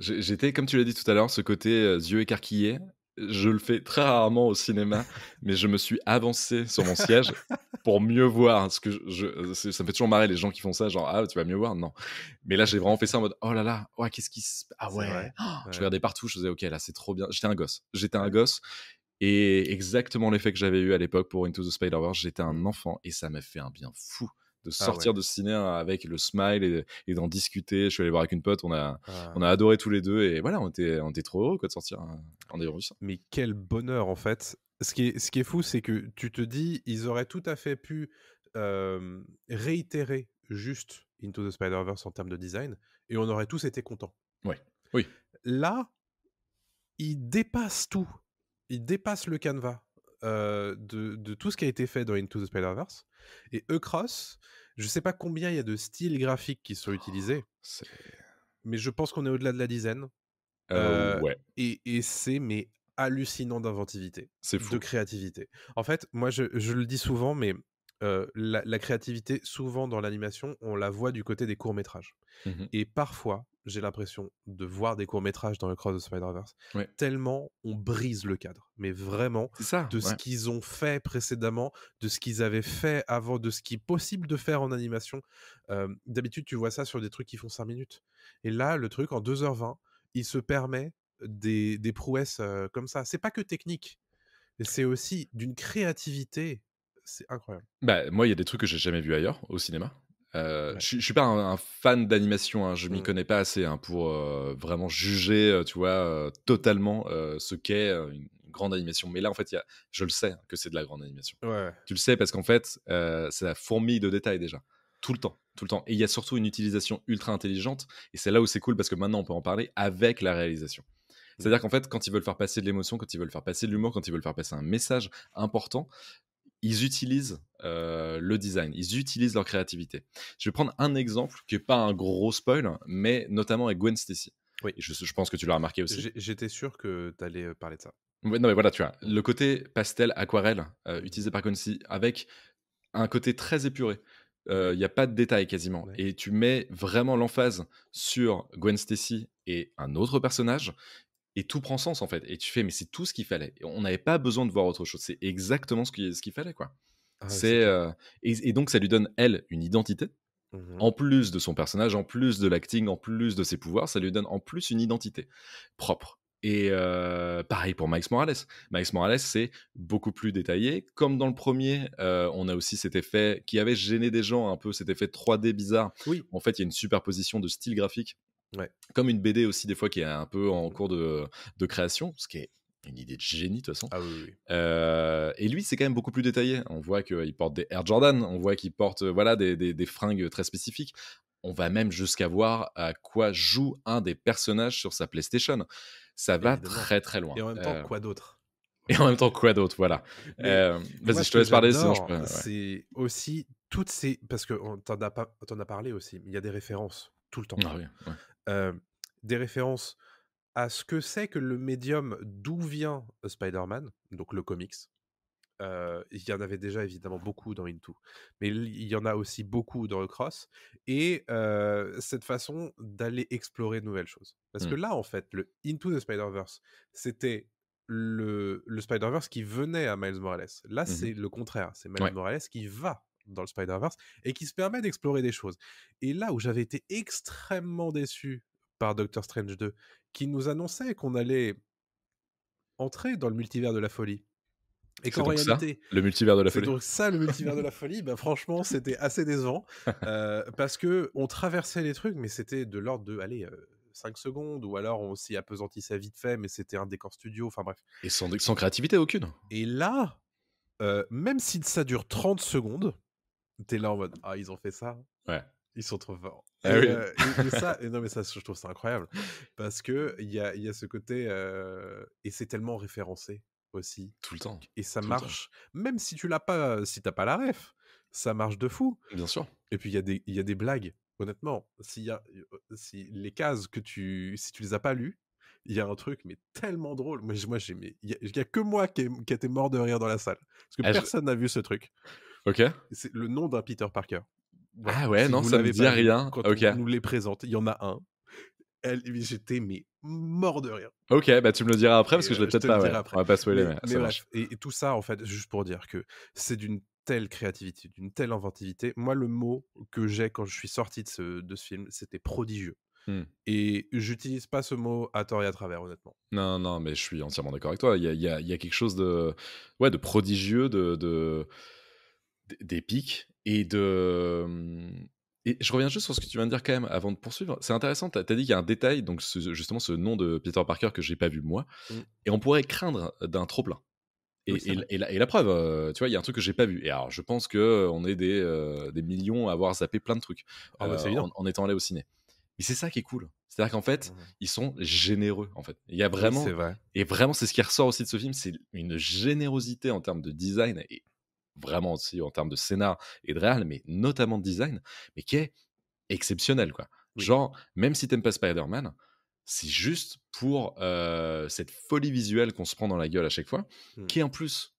J'étais comme tu l'as dit tout à l'heure, ce côté, yeux écarquillés, je le fais très rarement au cinéma, mais je me suis avancé sur mon siège pour mieux voir ce que ça me fait toujours marrer les gens qui font ça, genre: «Ah, tu vas mieux voir?» non. Mais là, j'ai vraiment fait ça en mode: «Oh là là, ouais, qu'est-ce qui se ah C'est ouais!» vrai? Je Ouais. regardais partout, je faisais: «OK, là, c'est trop bien». J'étais un Ouais. gosse et exactement l'effet que j'avais eu à l'époque pour Into the Spider-Verse, j'étais un Mmh. enfant et ça m'a fait un bien fou de Ah ouais. sortir de ce ciné avec le smile et d'en discuter. Je suis allé voir avec une pote, on Ah. a adoré tous les 2 et voilà, on était trop heureux quoi de sortir, en ayant vu ça. Mais quel bonheur en fait. Ce qui est fou, c'est que tu te dis: «Ils auraient tout à fait pu, réitérer juste Into the Spider-Verse en termes de design et on aurait tous été contents». Ouais. Oui. Là, ils dépassent tout. Ils dépassent le canevas, de tout ce qui a été fait dans Into the Spider-Verse et Across, je sais pas combien il y a de styles graphiques qui sont utilisés, C'est mais je pense qu'on est au-delà de la dizaine. Heu ouais, et c'est mais hallucinant d'inventivité, c'est de fou. créativité. En fait, moi je le dis souvent, mais la créativité, souvent dans l'animation, on la voit du côté des courts métrages Mmh. et parfois, j'ai l'impression de voir des courts-métrages dans le Cross the Spider-Verse, Ouais. tellement on brise le cadre. Mais vraiment, C'est ça, de ce ouais. qu'ils ont fait précédemment, de ce qu'ils avaient fait avant, de ce qui est possible de faire en animation. D'habitude, tu vois ça sur des trucs qui font 5 minutes. Et là, le truc, en 2h20, il se permet des prouesses comme ça. C'est pas que technique, mais c'est aussi d'une créativité. C'est incroyable. Bah, moi, il y a des trucs que j'ai jamais vus ailleurs, au cinéma. Ouais. Je suis pas un fan d'animation, hein, je m'y Mm. connais pas assez, hein, pour, vraiment juger, tu vois, totalement, ce qu'est, une grande animation. Mais là, en fait, il y a je le sais, hein, que c'est de la grande animation. Ouais. Tu le sais parce qu'en fait, ça fourmille de détails déjà. Tout le temps, tout le temps. Et il y a surtout une utilisation ultra intelligente et c'est là où c'est cool parce que maintenant on peut en parler avec la réalisation. Mm. C'est-à-dire qu'en fait, quand ils veulent faire passer de l'émotion, quand ils veulent faire passer de l'humour, quand ils veulent faire passer un message important, ils utilisent, le design, ils utilisent leur créativité. Je vais prendre un exemple qui est pas un gros spoil, mais notamment avec Gwen Stacy Oui. et je pense que tu l'as remarqué aussi. J'étais sûr que tu allais parler de ça. Ouais, non, mais voilà, tu vois? Mm. Le côté pastel, aquarelle, Mhm. utilisé par Gwen Stacy avec un côté très épuré. Ouais. Il y a pas de détails quasiment Ouais. et tu mets vraiment l'emphase sur Gwen Stacy et un autre personnage et tout prend sens, en fait et tu fais: «Mais c'est tout ce qu'il fallait». Et on n'avait pas besoin de voir autre chose. C'est exactement ce qu'il fallait, quoi. Ah, c'est C'est, clair. et donc ça lui donne, elle, une identité. Mhm. En plus de son personnage, en plus de l'acting, en plus de ses pouvoirs, ça lui donne en plus une identité propre. Et pareil pour Miles Morales. Miles Morales, c'est beaucoup plus détaillé. Comme dans le premier, on a aussi cet effet qui avait gêné des gens un peu, cet effet 3D bizarre. Oui. En fait, il y a une superposition de style graphique, Ouais. comme une BD aussi des fois qui est un peu en Mhm. cours de création, ce qui est une idée de génie de toute façon. Ah oui, oui. Et lui, c'est quand même beaucoup plus détaillé. On voit qu'il porte des Air Jordan, on voit qu'il porte voilà, des fringues très spécifiques. On va même jusqu'à voir à quoi joue un des personnages sur sa PlayStation. Ça va Évidemment. très très loin. Et en même temps, quoi d'autre? Et en même temps, quoi d'autre, voilà. Mais moi, Vas-y, ce je te que laisse parler, sinon je j'adore, peux. Ouais. c'est aussi toutes ces parce qu'on t'en as parlé aussi, mais il y a des références tout le temps. Ah oui, ouais. Heu, des références à ce que c'est que le médium d'où vient Spider-Man, donc le comics. Il y en avait déjà évidemment beaucoup dans Into, mais il y en a aussi beaucoup dans Across et cette façon d'aller explorer de nouvelles choses. Parce que Mm. là, en fait, le Into the Spider-Verse, c'était le Spider-Verse qui venait à Miles Morales. Là, Mhm. c'est le contraire, c'est Miles Ouais. Morales qui va dans le Spider-Verse et qui se permet d'explorer des choses. Et là où j'avais été extrêmement déçu par Doctor Strange 2, qui nous annonçait qu'on allait entrer dans le multivers de la folie, et C'est qu'en donc ça, réalité, le multivers de la c'est folie. donc ça le multivers de la folie, bah franchement, c'était assez décevant, parce que on traversait les trucs, mais c'était de l'ordre de, allez, 5 secondes, ou alors on s'y appesantissait vite fait, mais c'était un décor studio, enfin bref. Et sans créativité aucune. Et là, même si ça dure 30 secondes, tu es là en mode: «Ah, ils ont fait ça, Ouais. ils sont trop forts». Ah oui, Et ça, et non, mais ça, je trouve ça incroyable, parce qu'il y a ce côté, et c'est tellement référencé aussi. tout le temps, Et ça tout le temps. marche, même si tu l'as pas, si t'as pas la ref, ça marche de fou. Bien sûr. Et puis il y a des blagues, honnêtement. Si les cases si tu les as pas lues, il y a un truc, mais tellement drôle. Moi j'ai mais il y a que moi qui était mort de rire dans la salle, parce que Ah, personne n'a vu ce truc. OK. C'est le nom d'un Peter Parker. Voilà, Ah ouais, si non, vous ça me l'avez dit pas vu, rien. quand on OK. nous les présente, il y en a un. J'étais mais mort de rire. OK, bah, tu me le diras après parce Et que je l'ai je peut-être te le pas, ouais. dirai On après. va pas spoiler, Mais, mais mais ça marche. bref, et tout ça, en fait, juste pour dire que c'est d'une telle créativité, d'une telle inventivité. Moi, le mot que j'ai quand je suis sorti de ce film, c'était prodigieux. Mmh. Et j'utilise pas ce mot à tort et à travers, honnêtement. Non, non, mais je suis entièrement d'accord avec toi. Il y a quelque chose de ouais, de prodigieux, d'épique et et je reviens juste sur ce que tu viens de dire quand même avant de poursuivre. C'est intéressant, tu as dit qu'il y a un détail, donc justement ce nom de Peter Parker que j'ai pas vu moi Mm. et on pourrait craindre d'un trop plein. Oui, c'est vrai. Et la preuve, tu vois, il y a un truc que j'ai pas vu et alors je pense qu'on est des millions à avoir zappé plein de trucs, Ah bah c'est évident. en étant allés au ciné. Mais c'est ça qui est cool. C'est-à-dire qu'en fait, Mhm. ils sont généreux, en fait. Il y a Oui, c'est vraiment vrai. et vraiment, c'est ce qui ressort aussi de ce film, c'est une générosité en termes de design et vraiment aussi en termes de scénar et de réal, mais notamment de design, mais qui est exceptionnel, quoi. Oui. Genre, même si t'aimes pas Spider-Man, c'est juste pour, cette folie visuelle qu'on se prend dans la gueule à chaque fois, Mm. qui est en plus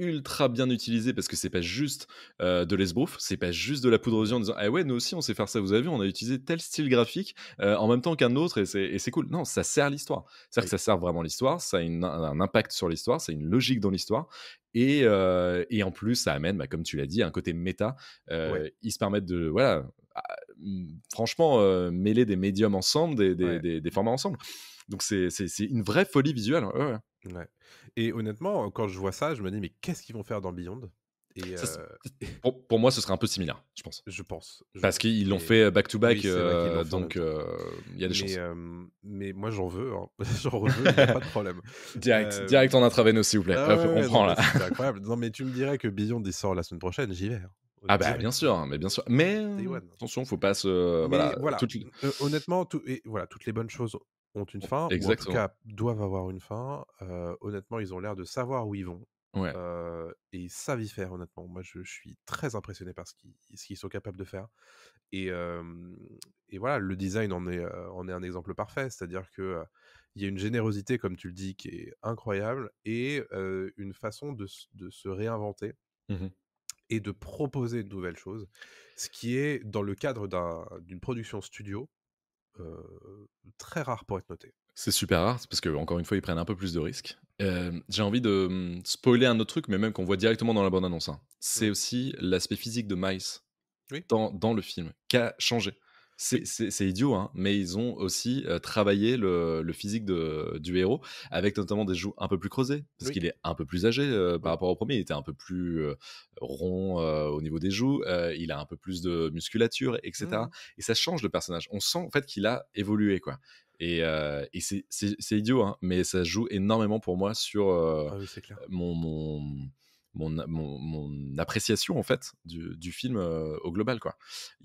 ultra bien utilisé parce que c'est pas juste de l'esbrouf, c'est pas juste de la poudre aux yeux en disant ah ouais, nous aussi on sait faire ça, vous avez vu, on a utilisé tel style graphique en même temps qu'un autre et c'est cool. Non, ça sert l'histoire. C'est-à-dire que Oui, ça sert vraiment l'histoire, ça a un impact sur l'histoire, c'est une logique dans l'histoire et en plus ça amène, bah, comme tu l'as dit, un côté méta. ouais, Ils se permettent de voilà, franchement mêler des médiums ensemble, ouais. des formats ensemble. Donc c'est une vraie folie visuelle. Ouais, ouais. Ouais et honnêtement, quand je vois ça, je me dis: «Mais qu'est-ce qu'ils vont faire dans Beyond?» et Ça, pour moi, ce serait un peu similaire, je pense. je Parce pense, qu'ils l'ont mais fait back to oui, back, c'est vrai qu'ils l'ont fait en même donc temps. il y a des chances. Mais moi j'en veux, hein, j'en veux, il y a pas de problème. Direct en intraveineux, s'il vous plaît. Ah Hop, ouais, on ouais, non prend mais là. c'était incroyable. Non mais tu me dirais que Beyond il sort la semaine prochaine, j'y vais, hein, Ah bah, bien direct, sûr, mais bien sûr. Mais day one. attention, faut pas se Mais voilà, voilà, toutes les honnêtement, toutes les bonnes choses ont une fin ou en tout exactement. cas doivent avoir une fin. Honnêtement, ils ont l'air de savoir où ils vont, Ouais. et ils savent y faire honnêtement. Moi, je suis très impressionné par ce qu'ils sont capables de faire et hem et voilà, le design en est un exemple parfait. C'est-à-dire que, il y a une générosité, comme tu le dis, qui est incroyable et une façon de se réinventer Mmh mh. et de proposer de nouvelles choses. Ce qui est, dans le cadre d'une production studio, très rare pour être noté. C'est super rare, parce qu'encore une fois, ils prennent un peu plus de risques. J'ai envie de, spoiler un autre truc, mais même qu'on voit directement dans la bande annonce, hein. C'est Mmh. aussi l'aspect physique de Miles. Oui, Dans le film, qui a changé. oui, C'est idiot, hein, mais ils ont aussi, travaillé le physique du héros, avec notamment des joues un peu plus creusées, parce oui, qu'il est un peu plus âgé, par oui. rapport au premier. Il était un peu plus, rond, au niveau des joues, il a un peu plus de musculature et Mmh. cetera et ça change le personnage. On sent en fait qu'il a évolué, quoi et c'est idiot, hein, mais ça joue énormément pour moi sur, Ah oui, c'est clair. mon mon mon appréciation en fait du film au global quoi.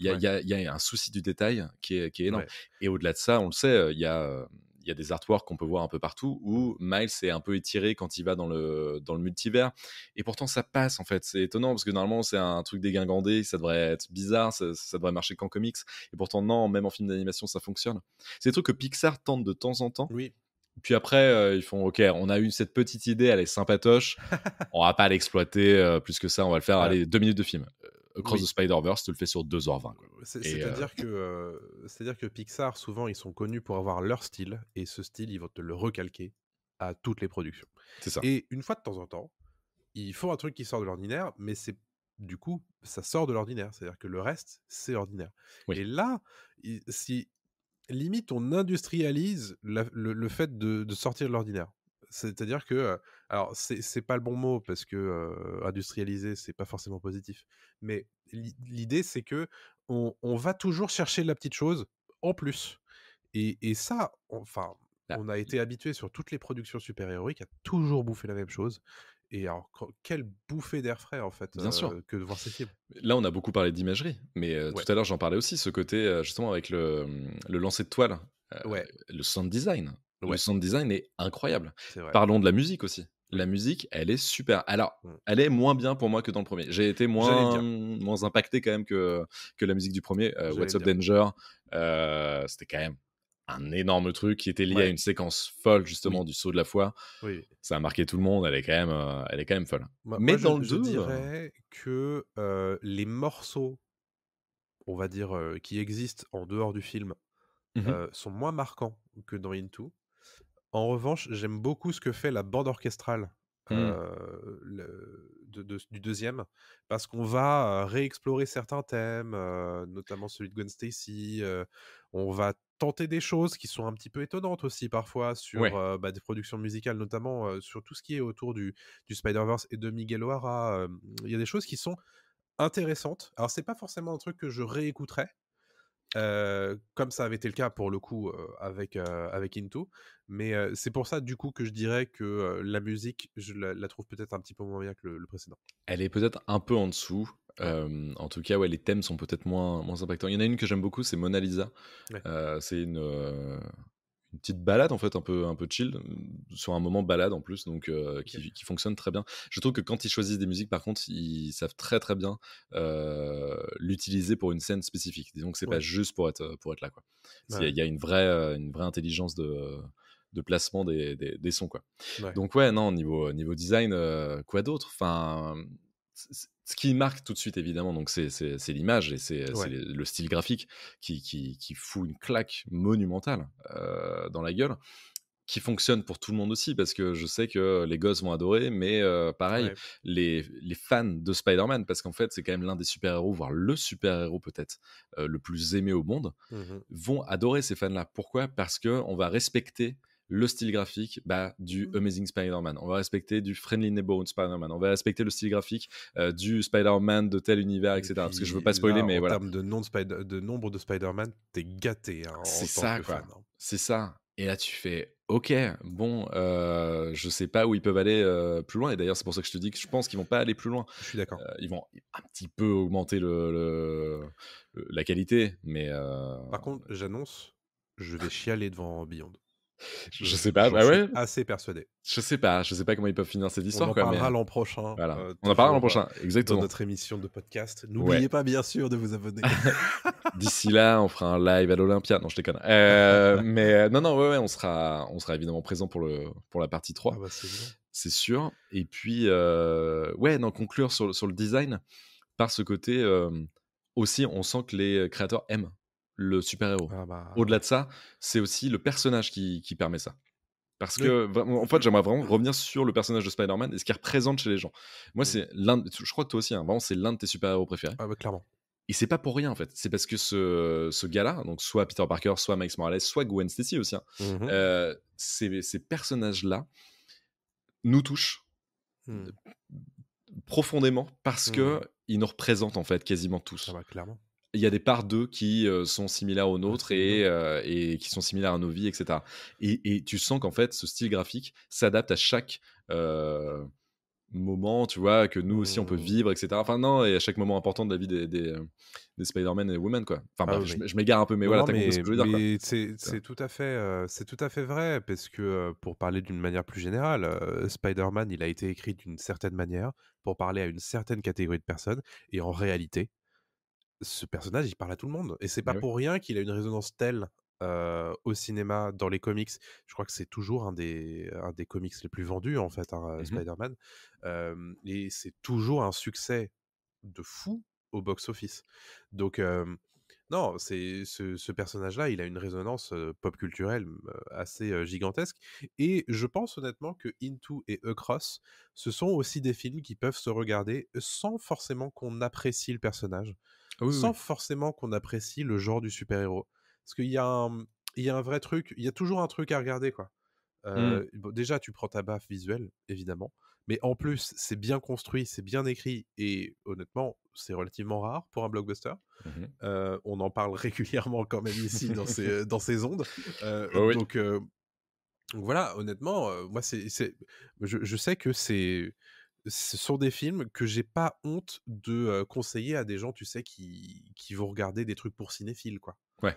Ouais, Il y a un souci du détail qui est énorme ouais. et au-delà de ça, on le sait, il y a des artworks qu'on peut voir un peu partout Mmh. où Miles est un peu étiré quand il va dans le multivers et pourtant ça passe en fait. C'est étonnant parce que normalement c'est un truc dégingandé, ça devrait être bizarre, ça devrait marcher qu'en comics et pourtant non, même en film d'animation ça fonctionne. C'est des trucs que Pixar tente de temps en temps Oui. puis après, ils font: «OK, on a eu cette petite idée, elle est sympatoche, on va pas l'exploiter, plus que ça, on va le faire, Bah, allez 2 minutes de film». Across the oui. Spider-Verse te le fait sur 2h20 quoi C'est et c'est-à-dire que Pixar, souvent, ils sont connus pour avoir leur style et ce style, ils vont te le recalquer à toutes les productions c'est ça. et une fois de temps en temps, ils font un truc qui sort de l'ordinaire, mais c'est du coup, ça sort de l'ordinaire. C'est-à-dire que le reste, c'est ordinaire Oui. et là, i si limite, on industrialise le fait de sortir de l'ordinaire. C'est-à-dire que, alors c'est pas le bon mot parce que, industrialiser, c'est pas forcément positif. Mais l'idée, c'est que on va toujours chercher la petite chose en plus et ça, enfin, Bah, on a été habitué sur toutes les productions super-héroïques à toujours bouffer la même chose et alors quelle bouffée d'air frais, en fait, bien sûr. que de voir ces films. Là, on a beaucoup parlé d'imagerie, mais tout Ouais, à l'heure, j'en parlais aussi, ce côté, justement avec le lancer de toile, heu, ouais, le sound design. Le ouais, sound design est incroyable. c'est vrai. Parlons de la musique aussi. La Oui, musique, elle est super. Alors, mmh. elle est moins bien pour moi que dans le premier. J'ai été J'allais le dire, moins impacté quand même que la musique du premier. j'allais What's le Up dire. Danger, c'était quand même un énorme truc qui était lié à Ouais. une séquence folle justement Oui, du saut de la foi. oui. Ça a marqué tout le monde, elle est quand même folle. Moi Mais je dans le je 2, dirais que, les morceaux, on va dire, qui existent en dehors du film, mmh mh, sont moins marquants que dans Into. En revanche, j'aime beaucoup ce que fait la bande orchestrale, mmh, du deuxième, parce qu'on va, réexplorer certains thèmes, notamment celui de Gwen Stacy, on va tenter des choses qui sont un petit peu étonnantes aussi parfois sur, ouais. bah, des productions musicales, notamment, sur tout ce qui est autour du Spider-Verse et de Miguel O'Hara, il y a des choses qui sont intéressantes. Alors c'est pas forcément un truc que je réécouterais, comme ça avait été le cas pour le coup, avec Into. Mais, c'est pour ça du coup que je dirais que, la musique, je la trouve peut-être un petit peu moins bien que le précédent. Elle est peut-être un peu en dessous. Ouais, En tout cas, ouais, les thèmes sont peut-être moins impactants. Il y en a une que j'aime beaucoup, c'est Mona Lisa. ouais, C'est une petite balade en fait un peu chill, sur un moment balade en plus donc OK. qui fonctionne très bien. Je trouve que quand ils choisissent des musiques par contre, ils savent très, très bien, l'utiliser pour une scène spécifique. Disons que c'est pas Ouais, juste pour être là quoi. ouais, Il ouais. y a une vraie intelligence de placement des sons, quoi. Ouais. Donc ouais, non, niveau design, quoi d'autre? Enfin, ce qui marque tout de suite, évidemment, donc c'est l'image et c'est Ouais. le style graphique qui fout une claque monumentale dans la gueule, qui fonctionne pour tout le monde aussi, parce que je sais que les gosses vont adorer, mais pareil, Ouais. les fans de Spider-Man, parce qu'en fait, c'est quand même l'un des super-héros, voire le super-héros peut-être le plus aimé au monde, Mmh. vont adorer ces fans-là. Pourquoi? Parce qu'on va respecter le style graphique du Mmh. Amazing Spider-Man, on va respecter du Friendly Neighborhood Spider-Man, on va respecter le style graphique du Spider-Man de tel univers, Et etc. Parce que je veux puis pas spoiler, là, mais en voilà. termes de nombre de Spider-Man, tu gâté, hein, en C'est tant ça, que fan, quoi. hein. C'est ça. Et là, tu fais OK, bon, je sais pas où ils peuvent aller plus loin. Et d'ailleurs, c'est pour ça que je te dis que je pense qu'ils vont pas aller plus loin. Je suis d'accord. Ils vont un petit peu augmenter la qualité, mais Par contre, j'annonce, je vais chialer devant Beyond. je sais pas. J'en Bah suis ouais, assez persuadé. je sais pas comment ils peuvent finir cette On histoire, en quoi. Mais parlera l'an prochain, voilà, on en parlera l'an toujours, prochain. dans Exactement. notre émission de podcast. Ouais. N'oubliez pas, bien sûr, de vous abonner. D'ici là, on fera un live à l'Olympia. Non, je déconne. Mais non, ouais, on sera évidemment présent pour la partie 3. Ah bah, c'est évident. C'est sûr. Et puis, ouais, non, conclure sur le design, par ce côté, aussi, on sent que les créateurs aiment le super-héros. Ah bah, Au-delà ouais. de ça, c'est aussi le personnage qui permet ça. Parce Oui. que, vraiment, en fait, j'aimerais vraiment revenir sur le personnage de Spider-Man et ce qu'il représente chez les gens. Moi, Mmh. c'est je crois que toi aussi, hein, vraiment, c'est l'un de tes super-héros préférés. Ah bah, clairement. Et c'est pas pour rien, en fait. C'est parce que ce gars-là, donc soit Peter Parker, soit Miles Morales, soit Gwen Stacy aussi, hein, Mmh. ces personnages-là nous touchent Mmh. profondément parce que Mmh. ils nous représentent en fait quasiment Ah tous. bah, clairement. Il y a des parts d'eux qui sont similaires aux Ah, nôtres c'est évident. et qui sont similaires à nos vies, etc. Et tu sens qu'en fait, ce style graphique s'adapte à chaque moment, tu vois, que nous aussi on peut Mmh. vivre, etc. Enfin, non, et à chaque moment important de la vie des Spider-Man et Women, quoi. Enfin, Ah bref, oui, oui. je m'égare un peu, mais Non, voilà, non, t'as compris ce mais que je veux dire, quoi. c'est tout à fait vrai parce que, pour parler d'une manière plus générale, Spider-Man, il a été écrit d'une certaine manière pour parler à une certaine catégorie de personnes et en réalité, ce personnage, il parle à tout le monde et c'est pas Mais oui. pour rien qu'il a une résonance telle, au cinéma, dans les comics. Je crois que c'est toujours un des comics les plus vendus, en fait, hein, Mhm. Spider-Man, et c'est toujours un succès de fou au box-office. Donc, non, c'est ce personnage-là, il a une résonance, pop culturelle, assez, gigantesque et je pense honnêtement que Into et Across, ce sont aussi des films qui peuvent se regarder sans forcément qu'on apprécie le personnage, Ah oui, sans oui. forcément qu'on apprécie le genre du super-héros. Parce il y a un vrai truc, il y a toujours un truc à regarder, quoi. Mm. Bon, déjà, tu prends ta baffe visuelle, évidemment, mais en plus, c'est bien construit, c'est bien écrit et honnêtement, c'est relativement rare pour un blockbuster. Mhm. On en parle régulièrement quand même ici dans ces ondes. Ouais, oui. Donc voilà, honnêtement, moi, je sais que ce sont des films que j'ai pas honte de conseiller à des gens, tu sais, qui vont regarder des trucs pour cinéphiles, quoi. Ouais.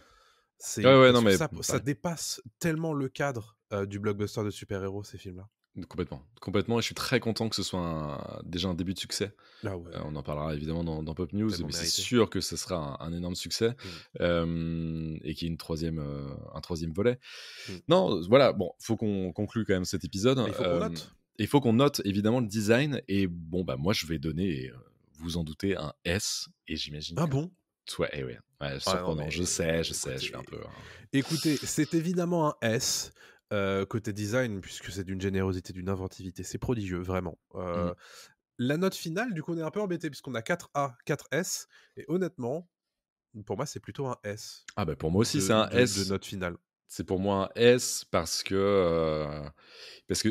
C'est Ouais, ouais, non, parce que mais ça pareil. dépasse tellement le cadre du blockbuster de super-héros, ces films-là. Complètement, complètement. Et je suis très content que ce soit déjà un début de succès. Ah ouais, On en parlera évidemment dans Pop News, tellement mais c'est mérité. sûr que ce sera un énorme succès Mmh. et qu'il y ait un troisième volet. Mmh. Non, voilà, bon, faut qu'on conclue quand même cet épisode. Mais il faut qu'on note. Il faut qu'on note évidemment le design. Et bon, bah moi, je vais donner, vous en doutez, un S. Et j'imagine Ah que bon? toi, ouais, ouais, Ah non, surprenant. mais Je sais, je fais un peu. écoutez, c'est évidemment un S, côté design, puisque c'est d'une générosité, d'une inventivité. C'est prodigieux, vraiment. Hmm. La note finale, du coup, on est un peu embêté puisqu'on a 4 A, 4 S et honnêtement, pour moi, c'est plutôt un S Ah, bah pour moi aussi, c'est un de S. note finale. C'est pour moi un S parce que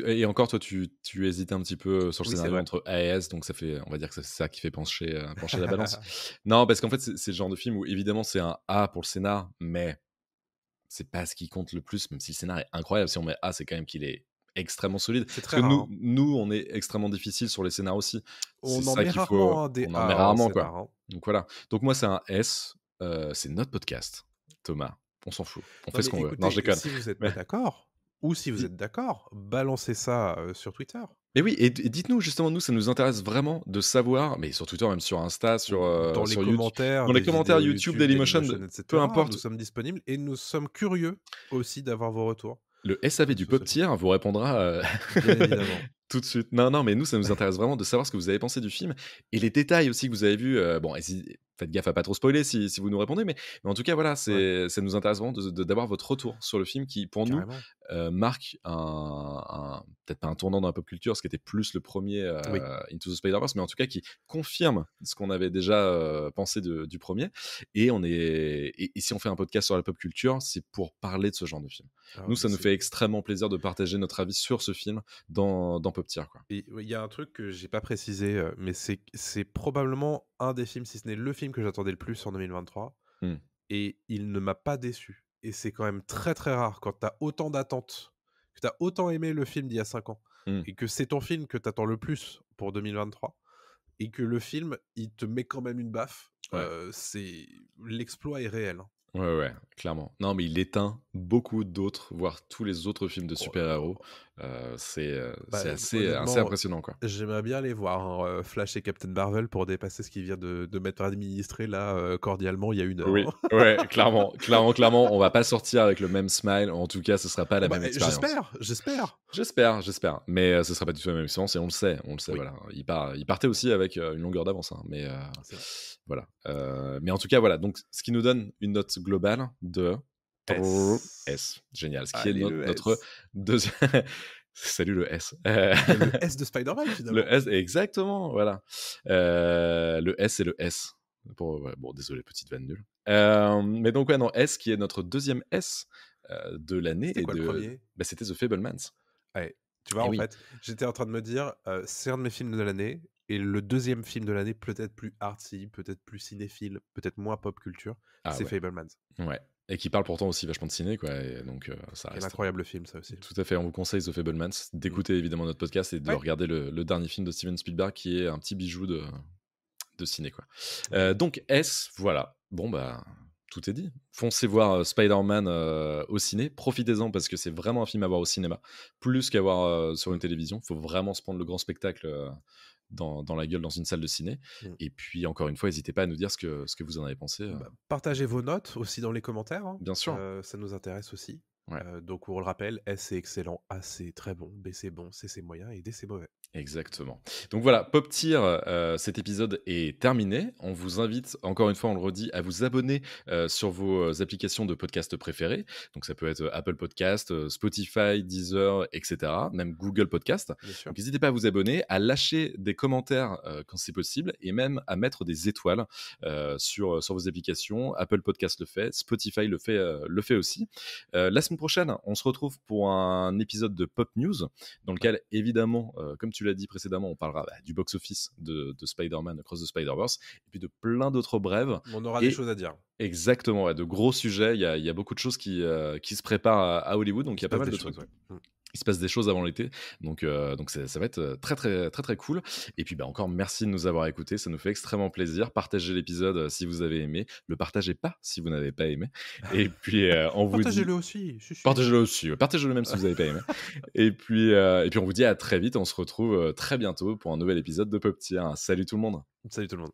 et encore toi tu hésitais un petit peu sur le Oui, c'est scénario vrai. entre A et S, donc ça fait, on va dire que c'est ça qui fait pencher la balance. Non, parce qu'en fait c'est le genre de film où évidemment c'est un A pour le scénar, mais c'est pas ce qui compte le plus, même si le scénar est incroyable. Si on met A, c'est quand même qu'il est extrêmement solide. C'est Parce très que rare, hein. nous on est extrêmement difficile sur les scénars aussi. C'est On en ça met qu'il faut, rarement un des on en met A en rarement, quoi. scénar, hein. Donc voilà. Donc moi c'est un S. C'est notre podcast, Thomas. On s'en fout. On Non, fait mais ce qu'on veut. Non, je écoutez, déconne. si vous êtes Mais pas d'accord ou si vous Di- êtes d'accord, balancez ça, sur Twitter Mais oui, et dites-nous justement, nous, ça nous intéresse vraiment de savoir, mais sur Twitter, même sur Insta, ou dans les sur YouTube, commentaires dans les des commentaires vidéos YouTube, YouTube, Dailymotion, Dailymotion et peu cetera. Nous importe. sommes disponibles et nous sommes curieux aussi d'avoir vos retours. Le SAV du sous ce Pop film. Tier vous répondra Bien évidemment. tout de suite. Non, non, mais nous, ça nous intéresse vraiment de savoir ce que vous avez pensé du film et les détails aussi que vous avez vus. Bon, faites gaffe à pas trop spoiler si vous nous répondez, mais en tout cas, voilà, Ouais, ça nous intéresse vraiment d'avoir votre retour sur le film qui, pour nous, carrément. marque peut-être pas un tournant dans la pop culture, ce qui était plus le premier Oui. Into the Spider-Verse, mais en tout cas qui confirme ce qu'on avait déjà pensé du premier. Et si on fait un podcast sur la pop culture, c'est pour parler de ce genre de film. Ah, Nous, mais ça nous fait extrêmement plaisir de partager notre avis sur ce film dans Pop Tier, quoi. et oui, il y a un truc que j'ai pas précisé, mais c'est probablement un des films, si ce n'est le film que j'attendais le plus en 2023 Hmm. et il ne m'a pas déçu et c'est quand même très, très rare quand tu as autant d'attentes, que tu as autant aimé le film d'il y a 5 ans Hmm. et que c'est ton film que tu attends le plus pour 2023 et que le film, il te met quand même une baffe, Ouais. c'est l'exploit est réel, hein. Ouais, ouais, clairement. Non, mais il éteint beaucoup d'autres, voire tous les autres films de Oh là là. super-héros. Bah, C'est assez honnêtement, impressionnant, quoi. j'aimerais bien les voir, hein, Flash et Captain Marvel pour dépasser ce qu'il vient de m'être administré là, cordialement il y a 1 heure, Oui, hein. ouais, clairement, clairement, clairement, on va pas sortir avec le même smile. En tout cas, ce sera pas Oh la bah, même expérience. j'espère! J'espère, mais ce sera pas du tout la même expérience et on le sait, Oui, voilà. Il partait aussi avec une longueur d'avance, hein, mais c'est vrai. voilà. Mais en tout cas, voilà. Donc, ce qui nous donne une note globale de S. S. Génial. Ce qui est Allez le notre S. deuxième. Salut le S. Bah, le S de Spider-Man Le finalement. S, exactement, voilà. Le S et le S. Ouais, bon, désolé, petite vanne nulle. Mais donc, ouais, non, S qui est notre deuxième S de l'année C'était quoi le premier? bah, c'était The Fablemans. Ouais, tu vois, Et en oui. fait, j'étais en train de me dire, c'est un de mes films de l'année et le deuxième film de l'année, peut-être plus artsy, peut-être plus cinéphile, peut-être moins pop culture, Ah c'est ouais, Fabelmans. ouais. Et qui parle pourtant aussi vachement de ciné, quoi. Et donc, ça Quel reste. incroyable film ça aussi. Tout à fait, on vous conseille The Fablemans, Mmh. d'écouter évidemment notre podcast et de Ouais. regarder le dernier film de Steven Spielberg qui est un petit bijou de ciné, quoi. Oui. Donc S, voilà. Bon, bah, tout est dit. Foncez voir Spider-Man au ciné. Profitez-en parce que c'est vraiment un film à voir au cinéma, plus qu'à voir sur une télévision. Il faut vraiment se prendre le grand spectacle dans la gueule dans une salle de ciné. Mmh. Et puis, encore une fois, n'hésitez pas à nous dire ce que vous en avez pensé. Bah, partagez vos notes aussi dans les commentaires, hein, Bien sûr. ça nous intéresse aussi. Ouais. Donc on le rappelle, S c'est excellent, A c'est très bon, B c'est bon, C c'est moyen et D c'est mauvais. Exactement. Donc voilà, Pop Tier, cet épisode est terminé. On vous invite, encore une fois, on le redit, à vous abonner sur vos applications de podcast préférées. Donc ça peut être Apple Podcast, Spotify, Deezer, etc. Même Google Podcast. Bien sûr. Donc n'hésitez pas à vous abonner, à lâcher des commentaires quand c'est possible et même à mettre des étoiles sur vos applications. Apple Podcast le fait, Spotify le fait aussi. La semaine prochaine, on se retrouve pour un épisode de Pop News dans lequel, évidemment, comme tu l'as dit précédemment, on parlera du box-office de Spider-Man Across the Spider-Verse, et puis de plein d'autres brèves. On aura des Et choses à dire. exactement, ouais, de gros sujets. Il y a beaucoup de choses qui se préparent à Hollywood, donc Il il y se a pas passe mal des de trucs. choses, ouais. Mmh. Il se passe des choses avant l'été, donc ça va être très très très très cool. Et puis bah, encore merci de nous avoir écoutés, ça nous fait extrêmement plaisir. Partagez l'épisode si vous avez aimé, le partagez pas si vous n'avez pas aimé. Et puis on vous dit Partagez-le aussi, si, si. partagez-le aussi, ouais. Partagez-le même si vous n'avez pas aimé. Et puis on vous dit à très vite, on se retrouve très bientôt pour un nouvel épisode de Pop Tier. Salut tout le monde. Salut tout le monde.